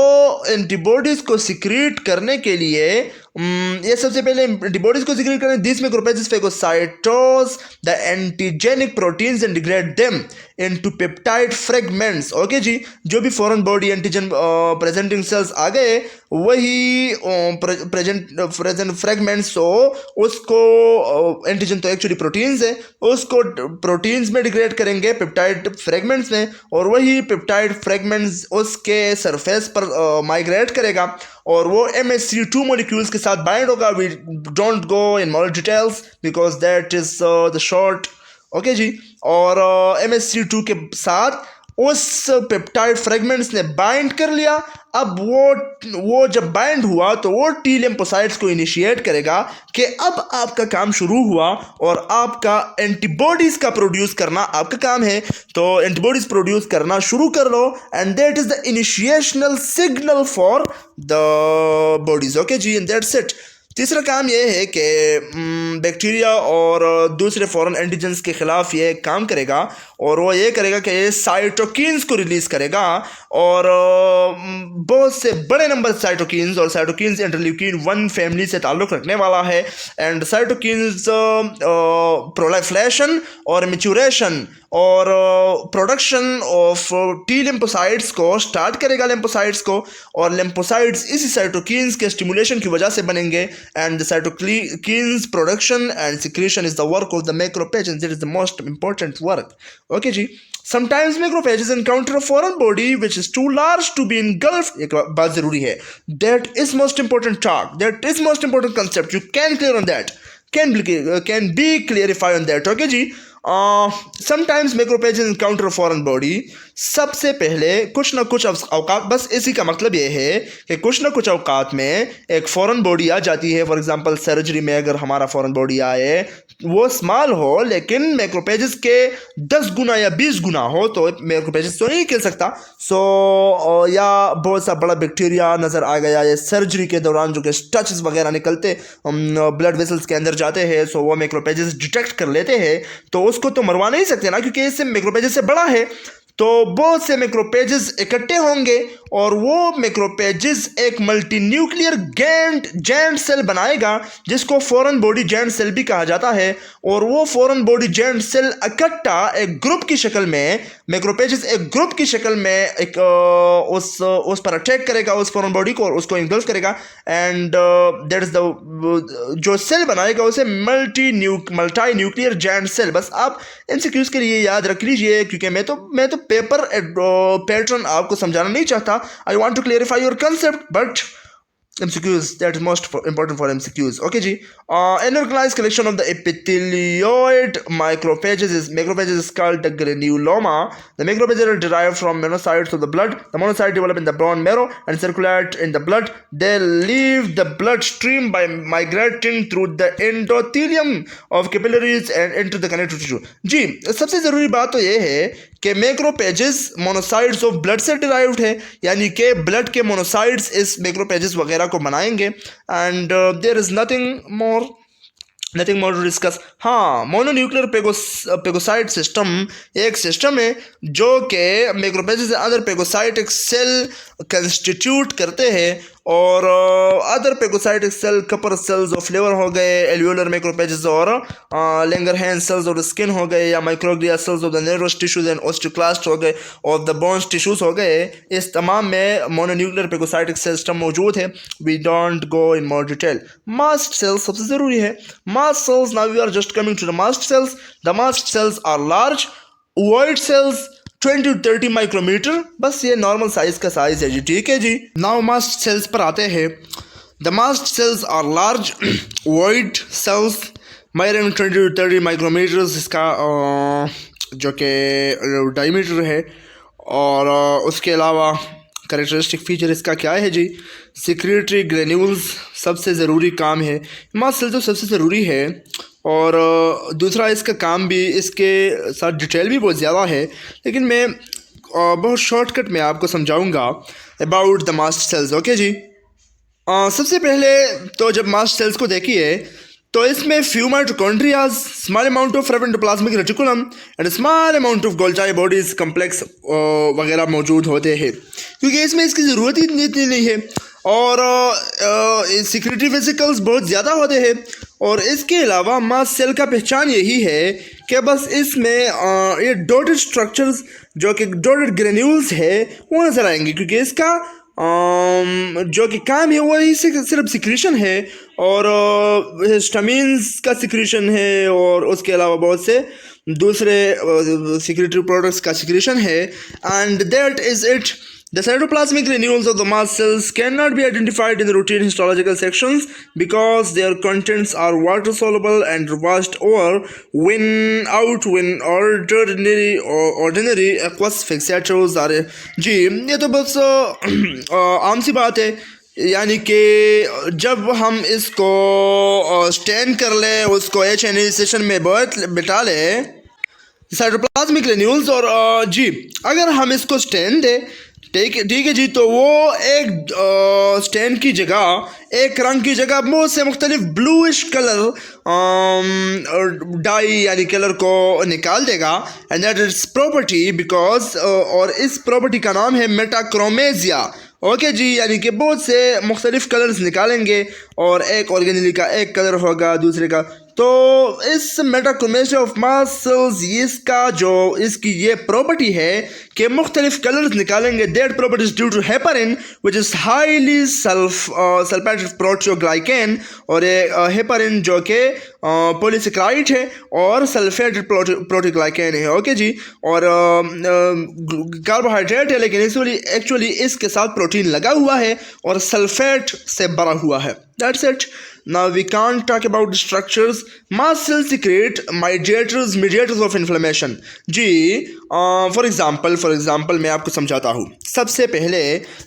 एंटीबॉडीज़ को सिक्रीट करने के लिए ये सबसे पहले एंटीबॉडीज़ को सिक्रीट करें। This macrophages phagocytose the antigenic proteins and degrade them into peptide fragments. Okay जी, जो भी foreign body antigen presenting cells आ गए, वही प्रेजेंट फ्रेगमेंट्स हो, उसको एंटीजन तो एक्चुअली प्रोटीन्स है, उसको प्रोटीन्स में डिग्रेड करेंगे पेप्टाइड फ्रेगमेंट्स में, और वही पेप्टाइड फ्रेगमेंट्स उसके सरफेस पर माइग्रेट करेगा, और वो MHC2 मॉलिक्यूल्स के साथ बाइंड होगा। We don't go in more details because that is the short okay जी। और MSC2 के साथ उस पेप्टाइड फ्रेगमेंट्स ने बाइंड कर लिया। अब वो जब बाइंड हुआ तो वो टी लिम्फोसाइट्स को इनिशिएट करेगा कि अब आपका काम शुरू हुआ और आपका एंटीबॉडीज का प्रोड्यूस करना आपका काम है। तो एंटीबॉडीज प्रोड्यूस करना शुरू कर लो and that is the initiational signal for the bodies. Okay जी, एंड दैट्स इट। तीसरा काम ये है कि बैक्टीरिया और दूसरे फॉरेन एंटीजेंस के ख़िलाफ़ ये काम करेगा और वो ये करेगा कि ये साइटोकिन्स को रिलीज़ करेगा और बहुत से बड़े नंबर साइटोकिन्स, और साइटोकिन्स इंटरल्यूकिन 1 फैमिली से ताल्लुक़ रखने वाला है। एंड साइटोकिन्स प्रोलिफरेशन और मैच्योरेशन और प्रोडक्शन ऑफ टी लिम्फोसाइट्स को स्टार्ट करेगा, लिम्फोसाइट्स को, और लिम्फोसाइट्स इसी साइटोकिन्स के स्टिमुलेशन की वजह से बनेंगे। And the cytokines production and secretion is the work of the macrophages, that is the most important work. Okay जी। Sometimes macrophages encounter a foreign body which is too large to be engulfed. एक बात ज़रूरी है, that is most important talk, that is most important concept, you can clear on that, can be clarified on that. Okay जी। Sometimes macrophages encounter foreign body. सबसे पहले कुछ ना कुछ अवकात, बस इसी का मतलब ये है कि कुछ ना कुछ अवकात में एक फॉरेन बॉडी आ जाती है। फॉर एग्जांपल सर्जरी में अगर हमारा फॉरेन बॉडी आए, वो स्मॉल हो लेकिन मैक्रोफेजेस के 10 गुना या 20 गुना हो, तो मैक्रोफेजेस तो नहीं खेल सकता। या बहुत सा बड़ा बैक्टीरिया नज़र आ गया, या सर्जरी के दौरान जो कि स्टचेस वगैरह निकलते ब्लड वेसल्स के अंदर जाते हैं, सो वो मैक्रोफेजेस डिटेक्ट कर लेते हैं, तो उसको तो मरवा नहीं सकते ना, क्योंकि इससे मैक्रोफेजेस से बड़ा है। तो बहुत से मैक्रोफेजेस इकट्ठे होंगे और वो मैक्रोफेजेस एक मल्टी न्यूक्लियर जैंट सेल बनाएगा जिसको फॉरेन बॉडी जैंट सेल भी कहा जाता है। और वो फॉरेन बॉडी जैंट सेल इकट्ठा एक ग्रुप की शक्ल में, मैक्रोफेजेस एक ग्रुप की शक्ल में एक उस पर अटैक करेगा, उस फॉरेन बॉडी को, और उसको इंगल्फ करेगा। एंड दैट इज द जो सेल बनाएगा उसे मल्टी न्यूक्लियर जैंट सेल। बस आप MCQs के लिए याद रख लीजिए, क्योंकि मैं तो पेपर पैटर्न आपको समझाना नहीं चाहता। I want to clarify your concept, but MCQs, that is most important for MCQs. Okay ji. Anorganized collection of the epithelioid macrophages is called the granuloma. The macrophages are derived from monocytes of the blood. The monocytes develop in the bone marrow and circulate in the blood. They leave the bloodstream by migrating through the endothelium of capillaries and into the connective tissue. जी, सबसे ज़रूरी बात तो ये है कि मैक्रोफेजेस मोनोसाइट्स ऑफ ब्लड से डिराइव्ड है, यानी कि ब्लड के मोनोसाइट्स इस मैक्रोफेजेस वगैरह को बनाएंगे। And there is nothing more to discuss. हाँ, मोनोन्यूक्लियर पेगोसाइट सिस्टम एक सिस्टम है जो कि macrophages other phagocytic cell constitute करते हैं, और other phagocytic cell Kupffer cells of liver हो गए, एल्वियोलर मैक्रोफेजेस और लैंगरहैंस सेल्स ऑफ स्किन हो गए, या microglia cells of the nervous tissues and osteoclast हो गए, और द बोन्स टिश्यूज हो गए। इस तमाम में मोनोन्यूक्लियर पेगोसाइटिक सिस्टम मौजूद है। We don't go in more detail. Mast cells सबसे ज़रूरी है। Mast cells, now we are just coming to the mast cells. The mast cells are large ovoid cells 20 to 30 micrometer, बस ये नॉर्मल साइज का साइज है जी। ठीक है जी। नाउ मास्ट सेल्स पर आते हैं। The mast cells are large ovoid cells measuring 20 to 30 micrometers, इसका जो कि डायमीटर है। और उसके अलावा कैरेक्टरिस्टिक फीचर इसका क्या है जी? सिक्रेटरी ग्रेन्यूल्स सबसे ज़रूरी काम है। मास्ट सेल तो सबसे ज़रूरी है, और दूसरा इसका काम भी, इसके साथ डिटेल भी बहुत ज़्यादा है, लेकिन मैं बहुत शॉर्टकट में आपको समझाऊंगा about the mast cells. Okay जी। सबसे पहले तो जब मास्ट सेल्स को देखिए तो इसमें few mitochondrias, small amount of endoplasmic reticulum and small amount of Golgi bodies complex वगैरह मौजूद होते हैं, क्योंकि इसमें इसकी ज़रूरत ही इतनी नहीं है। और सिक्रेटरी वेसिकल्स बहुत ज़्यादा होते हैं। और इसके अलावा मास्ट सेल का पहचान यही है कि बस इसमें ये डॉटेड स्ट्रक्चर्स जो कि डॉटेड ग्रेन्यूल्स है वो नज़र आएंगे, क्योंकि इसका जो कि काम है वही सिर्फ सिक्रीशन है, और हिस्टामिन्स का सिक्रीशन है, और उसके अलावा बहुत से दूसरे सिक्रेटरी प्रोडक्ट्स का सिक्रीशन है। And that is it. The cytoplasmic granules of the mast cells cannot be identified in the routine histological sections because their contents are water soluble and washed over when ordinary aqueous fixators are जी ये तो बस आम सी बात है यानी कि जब हम इसको स्टैन कर ले उसको HNA सेशन में बिठा ले साइटोप्लाज्मिक ग्रेन्यूल्स और जी अगर हम इसको स्टैन दे ठीक है जी तो वो एक स्टैन की जगह एक रंग की जगह बहुत से मुख्तलिफ ब्लूइश कलर डाई यानी कलर को निकाल देगा and that is property because और इस प्रॉपर्टी का नाम है मेटाक्रोमेजिया ओके जी यानी कि बहुत से मुख्तलिफ कलर्स निकालेंगे और एक ऑर्गेनेली का एक कलर होगा दूसरे का तो इस मेटाक्रोमेजिया ऑफ मास्ट सेल्स इसकी ये प्रॉपर्टी है कि मुख्तलिफ कलर्स निकालेंगे that property is due to heparin which is highly sulphated proteoglycan और हेपरिन जो कि पॉलीसेक्राइड है और सल्फेटेड प्रोटियोग्लाइकेन है ओके जी और कार्बोहाइड्रेट है लेकिन एक्चुअली इसके साथ प्रोटीन लगा हुआ है और सल्फेट से भरा हुआ है that's it Now we can't talk about the structures. Mast cells secrete mediators of inflammation. जी for example मैं आपको समझाता हूँ सबसे पहले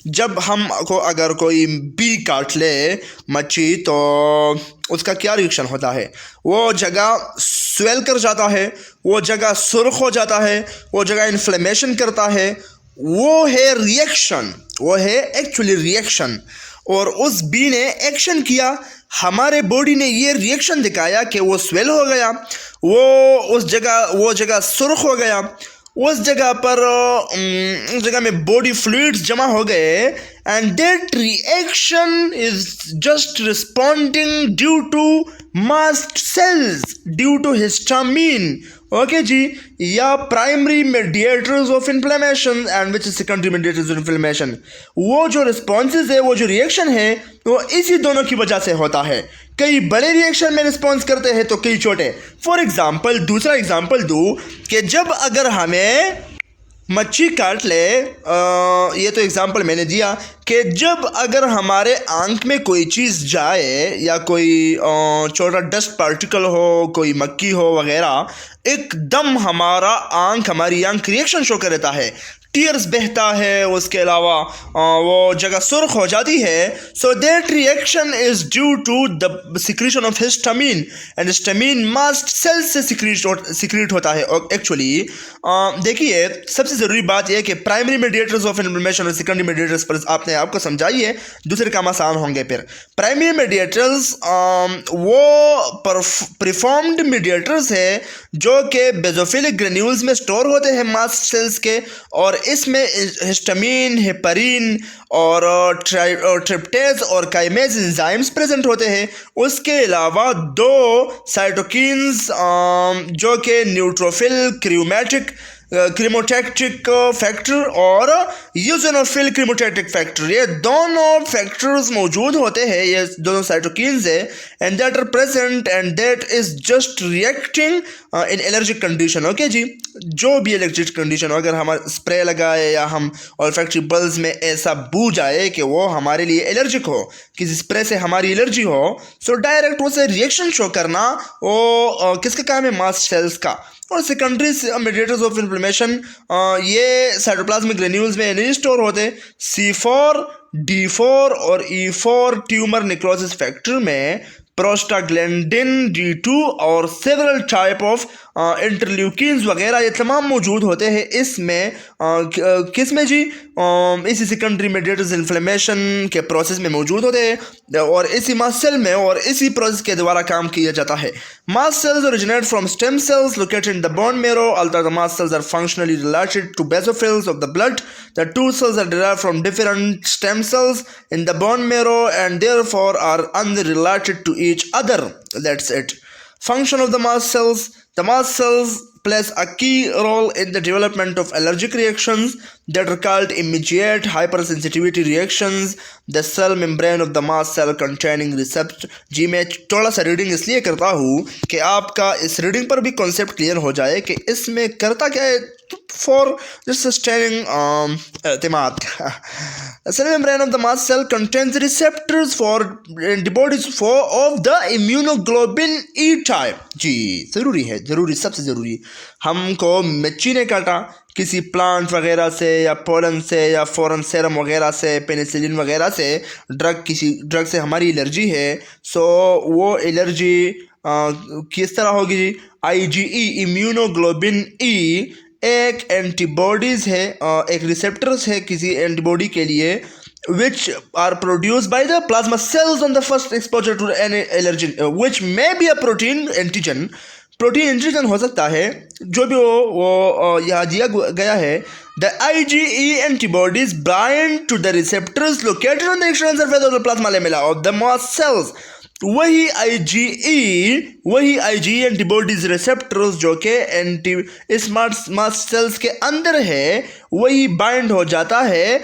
जब हम को अगर कोई बी काट ले मच्छी तो उसका क्या रिएक्शन होता है वो जगह स्वेल कर जाता है वो जगह सुर्ख हो जाता है वो जगह इन्फ्लेमेशन करता है वो है एक्चुअली रिएक्शन और उस बी ने एक्शन किया हमारे बॉडी ने ये रिएक्शन दिखाया कि वो स्वेल हो गया वो जगह सुर्ख हो गया उस जगह में बॉडी फ्लूइड्स जमा हो गए and that reaction is just responding due to mast cells due to histamine okay जी या primary mediators of inflammation and which is secondary mediators of inflammation वो जो रिस्पॉन्सेज है वो जो रिएक्शन है वो इसी दोनों की वजह से होता है कई बड़े रिएक्शन में रिस्पॉन्स करते हैं तो कई छोटे फॉर एग्जांपल दूसरा एग्जांपल दूँ कि जब अगर हमें मच्छी काट ले ये तो एग्जांपल मैंने दिया कि जब अगर हमारे आंख में कोई चीज़ जाए या कोई छोटा डस्ट पार्टिकल हो कोई मक्खी हो वगैरह एकदम हमारी आंख रिएक्शन शो कर देता है टीयर्स बहता है उसके अलावा वो जगह सुर्ख हो जाती है so that reaction is due to the secretion of histamine and histamine mast cells से सिक्रीट होता है एक्चुअली देखिए सबसे ज़रूरी बात यह है कि प्राइमरी मेडिएटर्स ऑफ इन्फ्लेमेशन और सेकेंडरी मेडिएटर्स पर आपने आपको समझाइए दूसरे काम आसान होंगे फिर प्राइमरी मेडिएटर्स वो प्रीफॉर्म्ड मेडिएटर्स है जो कि बेजोफिलिक ग्रेन्यूल्स में स्टोर होते हैं मास्ट सेल्स के और इसमें हिस्टामिन हेपरिन और ट्रिप्टेज और काइमेज एंजाइम्स प्रेजेंट होते हैं उसके अलावा दो साइटोकिन्स जो कि न्यूट्रोफिल क्रीमोटैक्टिक फैक्टर और यूज़ोनोफिल क्रीमोटैक्टिक फैक्टर ये दोनों फैक्टर्स मौजूद होते हैं ये दोनों साइटोकिन्स है and that are present and that is just reacting in allergic condition okay जी जो भी एलर्जिक कंडीशन हो अगर हम स्प्रे लगाए या हम ऑल्फैक्टरी बल्ब में ऐसा बू जाए कि वो हमारे लिए एलर्जिक हो किसी स्प्रे से हमारी एलर्जी हो सो डायरेक्ट उसे रिएक्शन शो करना वो किसका काम है मास्ट सेल्स का और सेकेंडरी मेडिएटर्स ऑफ इन्फ्लेमेशन ये साइटोप्लाज्मिक ग्रेन्यूल्स में नहीं स्टोर होते C4 D4 और E4 ट्यूमर नेक्रोसिस फैक्टर में प्रोस्टाग्लैंडिन D2 और सेवरल टाइप ऑफ इंटरल्यूकिन्स वगैरह ये तमाम मौजूद होते हैं इसमें किस में जी इसी सेकेंडरी मेडिएटर्स इन्फ्लेमेशन के प्रोसेस में मौजूद होते हैं और इसी मास्ट सेल में और इसी प्रोसेस के द्वारा काम किया जाता है mast cells originate from stem cells located in the bone marrow although the mast cells are functionally related to basophils of the blood the two cells are derived from different stem cells in the bone marrow and therefore are unrelated to each other that's it function of the mast cells plays a key role in the development of allergic reactions that are called immediate hypersensitivity reactions. The cell membrane of the mast cell containing receptor जी मैं थोड़ा सा रीडिंग इसलिए करता हूँ कि आपका इस रीडिंग पर भी कॉन्सेप्ट क्लियर हो जाए कि इसमें करता क्या है for just sustaining e'timad. The cell membrane of the mast cell contains receptors for antibodies for of the immunoglobulin E type. जी ज़रूरी है, ज़रूरी, सबसे ज़रूरी। हमको मिर्ची ने काटा किसी प्लांट वगैरह से या पोलन से या फॉरेन सेरम वगैरह से, पेनिसिलिन वगैरह से, किसी ड्रग से हमारी एलर्जी है, सो वो एलर्जी किस तरह होगी? IgE इम्यूनोग्लोबिन E एक एंटीबॉडीज़ है, एक रिसेप्टर्स है किसी एंटीबॉडी के लिए, which are produced by the plasma cells on the first exposure to any allergen, which may be a protein antigen. Protein antigen हो सकता है, जो भी वो यहाँ दिया गया है। The IgE antibodies bind to the receptors located on the external surface of the plasma lamella of the mast cells. वही IgE एंटीबॉडीज रिसेप्टर्स जो कि इस मास्ट सेल्स के अंदर है, वही बाइंड हो जाता है,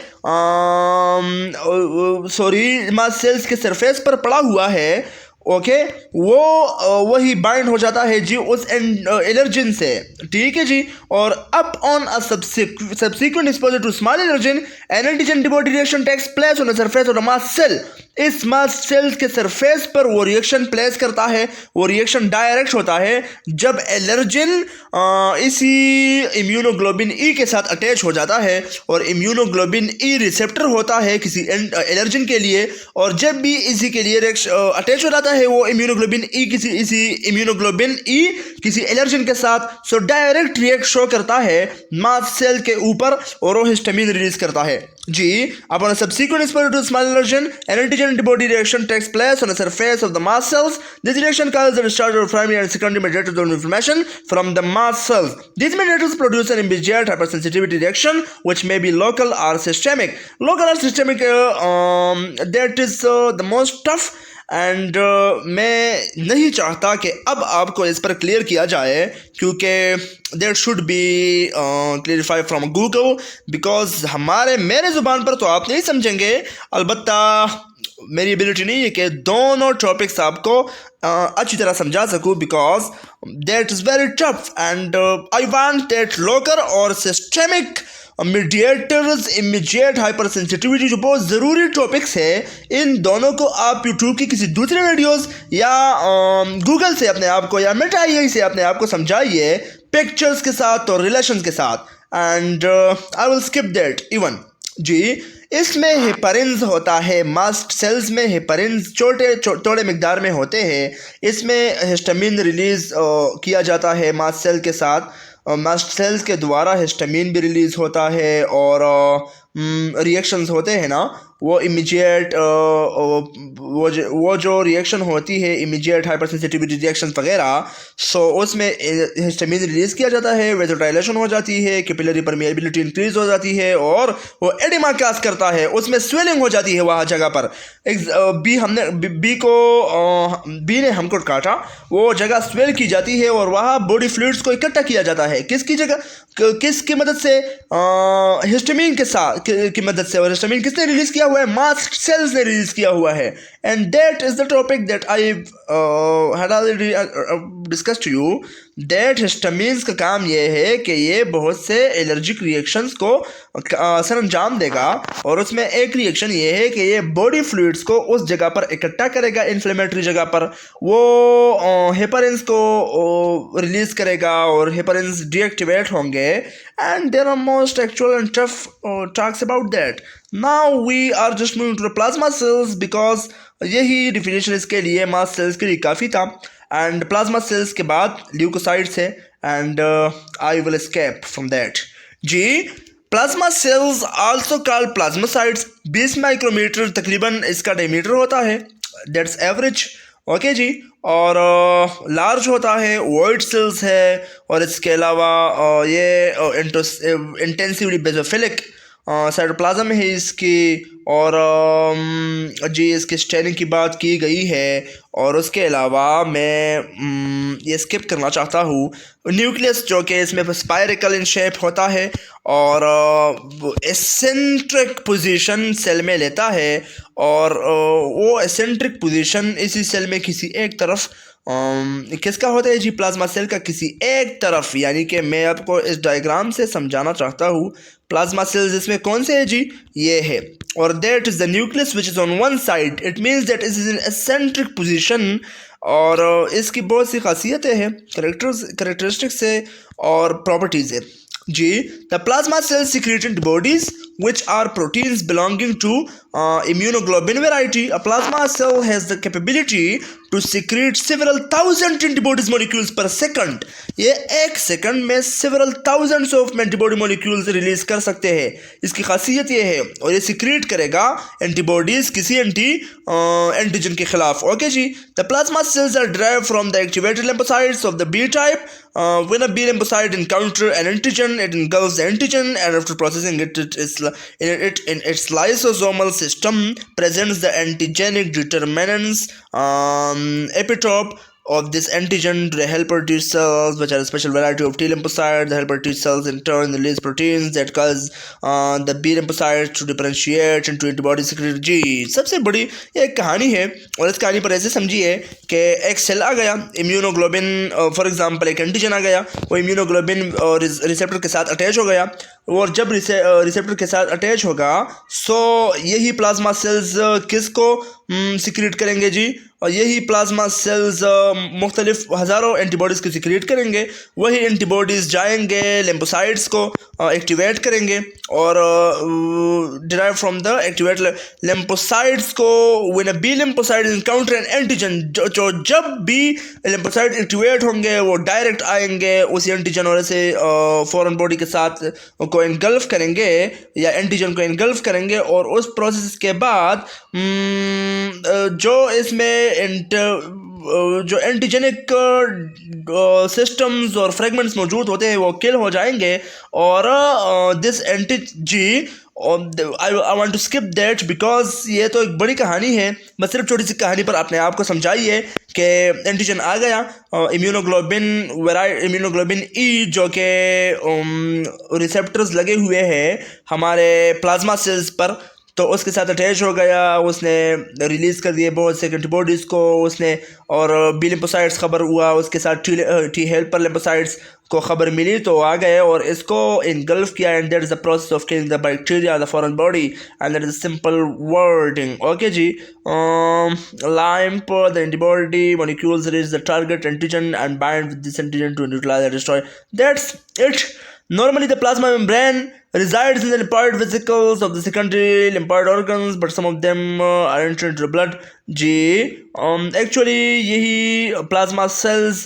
मास्ट सेल्स के सरफेस पर पड़ा हुआ है, ओके, वही बाइंड हो जाता है जी उस एलर्जिन से, ठीक है जी। और upon a subsequent exposure to small allergen, an antigen antibody reaction takes place on the surface of the mast cell. इस मास्ट सेल्स के सरफेस पर वो रिएक्शन प्लेस करता है, वो रिएक्शन डायरेक्ट होता है जब एलर्जिन इसी इम्यूनोग्लोबिन ई के साथ अटैच हो जाता है, और इम्यूनोग्लोबिन ई रिसेप्टर होता है किसी एलर्जिन के लिए, और जब भी इसी के लिए अटैच हो जाता है वो इम्यूनोग्लोबिन ई किसी एलर्जिन के साथ, सो डायरेक्ट रिएक्ट शो करता है मास्ट सेल के ऊपर और वो हिस्टामिन रिलीज करता है जी। Upon subsequent exposure to small allergen, an antigen antibody reaction takes place on the surface of the mast cells. This reaction causes the discharge of primary and secondary mediators of inflammation from the mast cells. These mediators produce an immediate hypersensitivity reaction which may be local or systemic. Local or systemic, that is the most tough. And मैं नहीं चाहता कि अब आपको इस पर क्लियर किया जाए, क्योंकि that should be clarify from Google, because मेरे ज़ुबान पर तो आप नहीं समझेंगे। अलबत्ता मेरी एबिलिटी नहीं है कि दोनों टॉपिक्स आपको अच्छी तरह समझा सकूँ, because that is very tough and I want that local और systemic mediators, immediate hypersensitivity, जो बहुत ज़रूरी टॉपिक्स है, इन दोनों को आप यूट्यूब की किसी दूसरे वीडियोस या गूगल से अपने आप को या मेटाई से अपने आप को समझाइए पिक्चर्स के साथ और रिलेशंस के साथ, and I will skip that even जी। इसमें हेपरिन्स होता है, मास्ट सेल्स में हेपरिन्स थोड़े मिकदार में होते हैं। इसमें हिस्टामिन रिलीज़ किया जाता है मास्ट सेल के साथ, मास्ट सेल्स के द्वारा हिस्टामिन भी रिलीज़ होता है, और रिएक्शंस होते हैं ना, वो इमीडिएट वो जो रिएक्शन होती है इमीडिएट हाइपर सेंसिटिविटी रिएक्शन वगैरह, सो उसमें हिस्टामिन रिलीज़ किया जाता है, वेजोडाइलेशन हो जाती है, कैपिलरी परमिएबिलिटी इंक्रीज हो जाती है, और वो एडिमा काज करता है, उसमें स्वेलिंग हो जाती है वहाँ जगह पर। बी ने हमको काटा, वो जगह स्वेल की जाती है और वहाँ बॉडी फ्लूइड्स को इकट्ठा किया जाता है। किसकी जगह, किसकी मदद से? हिस्टामिन के साथ की मदद से। और हिस्टामिन किसने रिलीज़ किया हुआ है? मास्ट सेल्स ने रिलीज़ किया हुआ है। And that is the topic that I had already discussed to you, that histamines का काम ये है कि ये बहुत से एलर्जिक रिएक्शंस को सर अंजाम देगा, और उसमें एक रिएक्शन ये है कि ये बॉडी फ्लूइड्स को उस जगह पर इकट्ठा करेगा, इन्फ्लेमेटरी जगह पर वो हेपरिन्स को रिलीज़ करेगा और हेपरिन्स डीएक्टिवेट होंगे। And there are most actual and tough talks about that. Now we are just moving to the plasma cells, because यही डिफिनेशन इसके लिए मास्ट सेल्स के लिए काफ़ी था। एंड प्लाज्मा सेल्स के बाद ल्यूकोसाइट्स है, and I will escape from that जी। Plasma cells also called plasmacytes, 20 micrometer तकरीबन इसका डायमीटर होता है, दैट्स एवरेज, ओके जी। और लार्ज होता है, वाइट सेल्स है, और इसके अलावा ये इंटेंसिवली बेसोफिलिक साइटोप्लाज्म है इसकी, और जी इसके स्टेनिंग की बात की गई है। और उसके अलावा मैं ये स्किप करना चाहता हूँ न्यूक्लियस, जो कि इसमें स्पायरिकल इन शेप होता है और एसेंट्रिक पोजीशन सेल में लेता है, और वो एसेंट्रिक पोजीशन इसी सेल में किसी एक तरफ किसका होता है जी? प्लाज्मा सेल का किसी एक तरफ, यानी कि मैं आपको इस डायग्राम से समझाना चाहता हूँ। प्लाज्मा सेल्स इसमें कौन से है जी? ये है, और that is the nucleus which is on one side, it means that is in eccentric position. और इसकी बहुत सी खासियतें हैं, करेक्टरिस्टिक्स है और प्रॉपर्टीज़ है जी। The plasma cells secrete antibodies which are proteins belonging to immunoglobulin variety. A plasma cell has the capability to secrete several thousand antibodies molecules per second. ये एक सेकंड में several thousands of antibody molecules release कर सकते हैं। इसकी खासियत ये है, और ये सिक्रीट करेगा एंटीबॉडीज किसी एंटीजन के खिलाफ। ओके जी। The plasma cells are derived from the activated lymphocytes of the B type. When a B lymphocyte encounter an antigen, it engulfs the antigen, and after processing it, in its lysosomal system presents the antigenic determinants epitope of this antigen to the helper T cells, which are a special variety of T lymphocytes. The helper T cells in turn release proteins that cause the B lymphocytes to differentiate into antibody secretory G. सबसे बड़ी एक कहानी है, और इस कहानी पर ऐसे समझिए कि एक सेल आ गया, इम्यूनोग्लोबिन फॉर एग्जांपल एक एंटीजन आ गया, वो इम्यूनोग्लोबिन रिसेप्टर के साथ अटैच हो गया, और जब रिसेप्टर के साथ अटैच होगा सो यही प्लाज्मा सेल्स किसको सिक्रीट करेंगे जी? और यही प्लाज्मा सेल्स मुख्तलिफ हज़ारों एंटीबॉडीज़ को सिक्रीट करेंगे। वही एंटीबॉडीज़ जाएंगे लिम्फोसाइट्स को एक्टिवेट करेंगे, और derive from the activate lymphocytes को when a B lymphocyte encounter an antigen, जो जब भी लिम्फोसाइट एक्टिवेट होंगे वो डायरेक्ट आएंगे उसी एंटीजन और ऐसे फॉरेन बॉडी के साथ को इनगल्फ करेंगे या एंटीजन को इनगल्फ करेंगे, और उस प्रोसेस के बाद जो इसमें जो एंटीजेनिक सिस्टम्स और फ्रेगमेंट्स मौजूद होते हैं वो किल हो जाएंगे। और this antigen I want to skip that because ये तो एक बड़ी कहानी है, बस सिर्फ छोटी सी कहानी पर अपने आप को समझाइए कि एंटीजन आ गया, इम्यूनोग्लोबिन ई जो कि रिसेप्टर्स लगे हुए हैं हमारे प्लाज्मा सेल्स पर, तो उसके साथ अटैच हो गया, उसने रिलीज़ कर दिए बहुत से एंटीबॉडीज़ को उसने, और बी लिम्फोसाइट्स खबर हुआ, उसके साथ टी हेल्पर लिम्फोसाइट्स को खबर मिली तो आ गए और इसको इनगल्फ किया, and that is the process of killing the bacteria the foreign body, and that is simple wording. Okay जी। लाइम पर the antibody molecules reach the target antigen and bind with this antigen to neutralize or destroy. That's it. Normally, the plasma membrane resides in the lymphoid vesicles of the secondary lymphoid organs, but some of them are entered into the blood. जी एक्चुअली यही प्लाज्मा सेल्स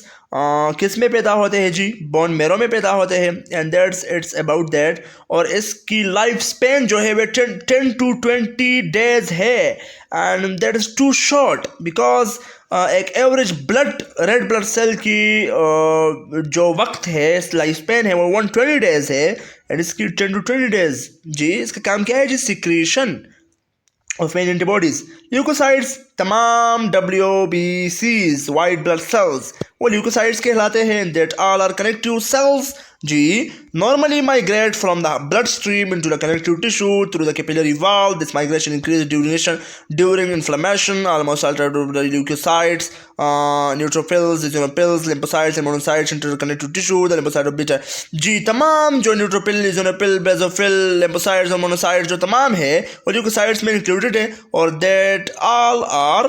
किस में पैदा होते हैं जी? बोन मेरो में पैदा होते हैं, and that's it's about that. और इसकी लाइफ स्पेन जो है वे 10 to 20 डेज है, and that is too short because एक एवरेज रेड ब्लड सेल की जो वक्त है, लाइफ स्पेन है, वो 120 डेज है, एंड इसकी 10 to 20 डेज। जी इसका काम क्या है जी? Secretion of main antibodies. Leukocytes तमाम WBCs वाइट ब्लड सेल्स वो ल्यूकोसाइट्स कहलाते हैं, that all are connective cells जी, normally migrate from the bloodstream into the connective tissue through the capillary valve. This migration increases during inflammation. Almost all the leukocytes, neutrophils, eosinophils, lymphocytes and monocytes enter the connective tissue. The lymphocyte of beta जी तमाम जो न्यूट्रोफिल, eosinophil, basophil, lymphocytes और monocytes जो तमाम है वो ल्यूकोसाइट्स में इंक्लूडेड है, और that all are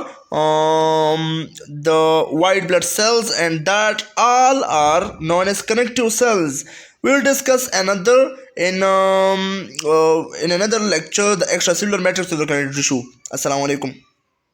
the white blood cells, and that all are known as connective cells. We will discuss another in another lecture, the extracellular matrix of the connective tissue. Assalamu alaikum.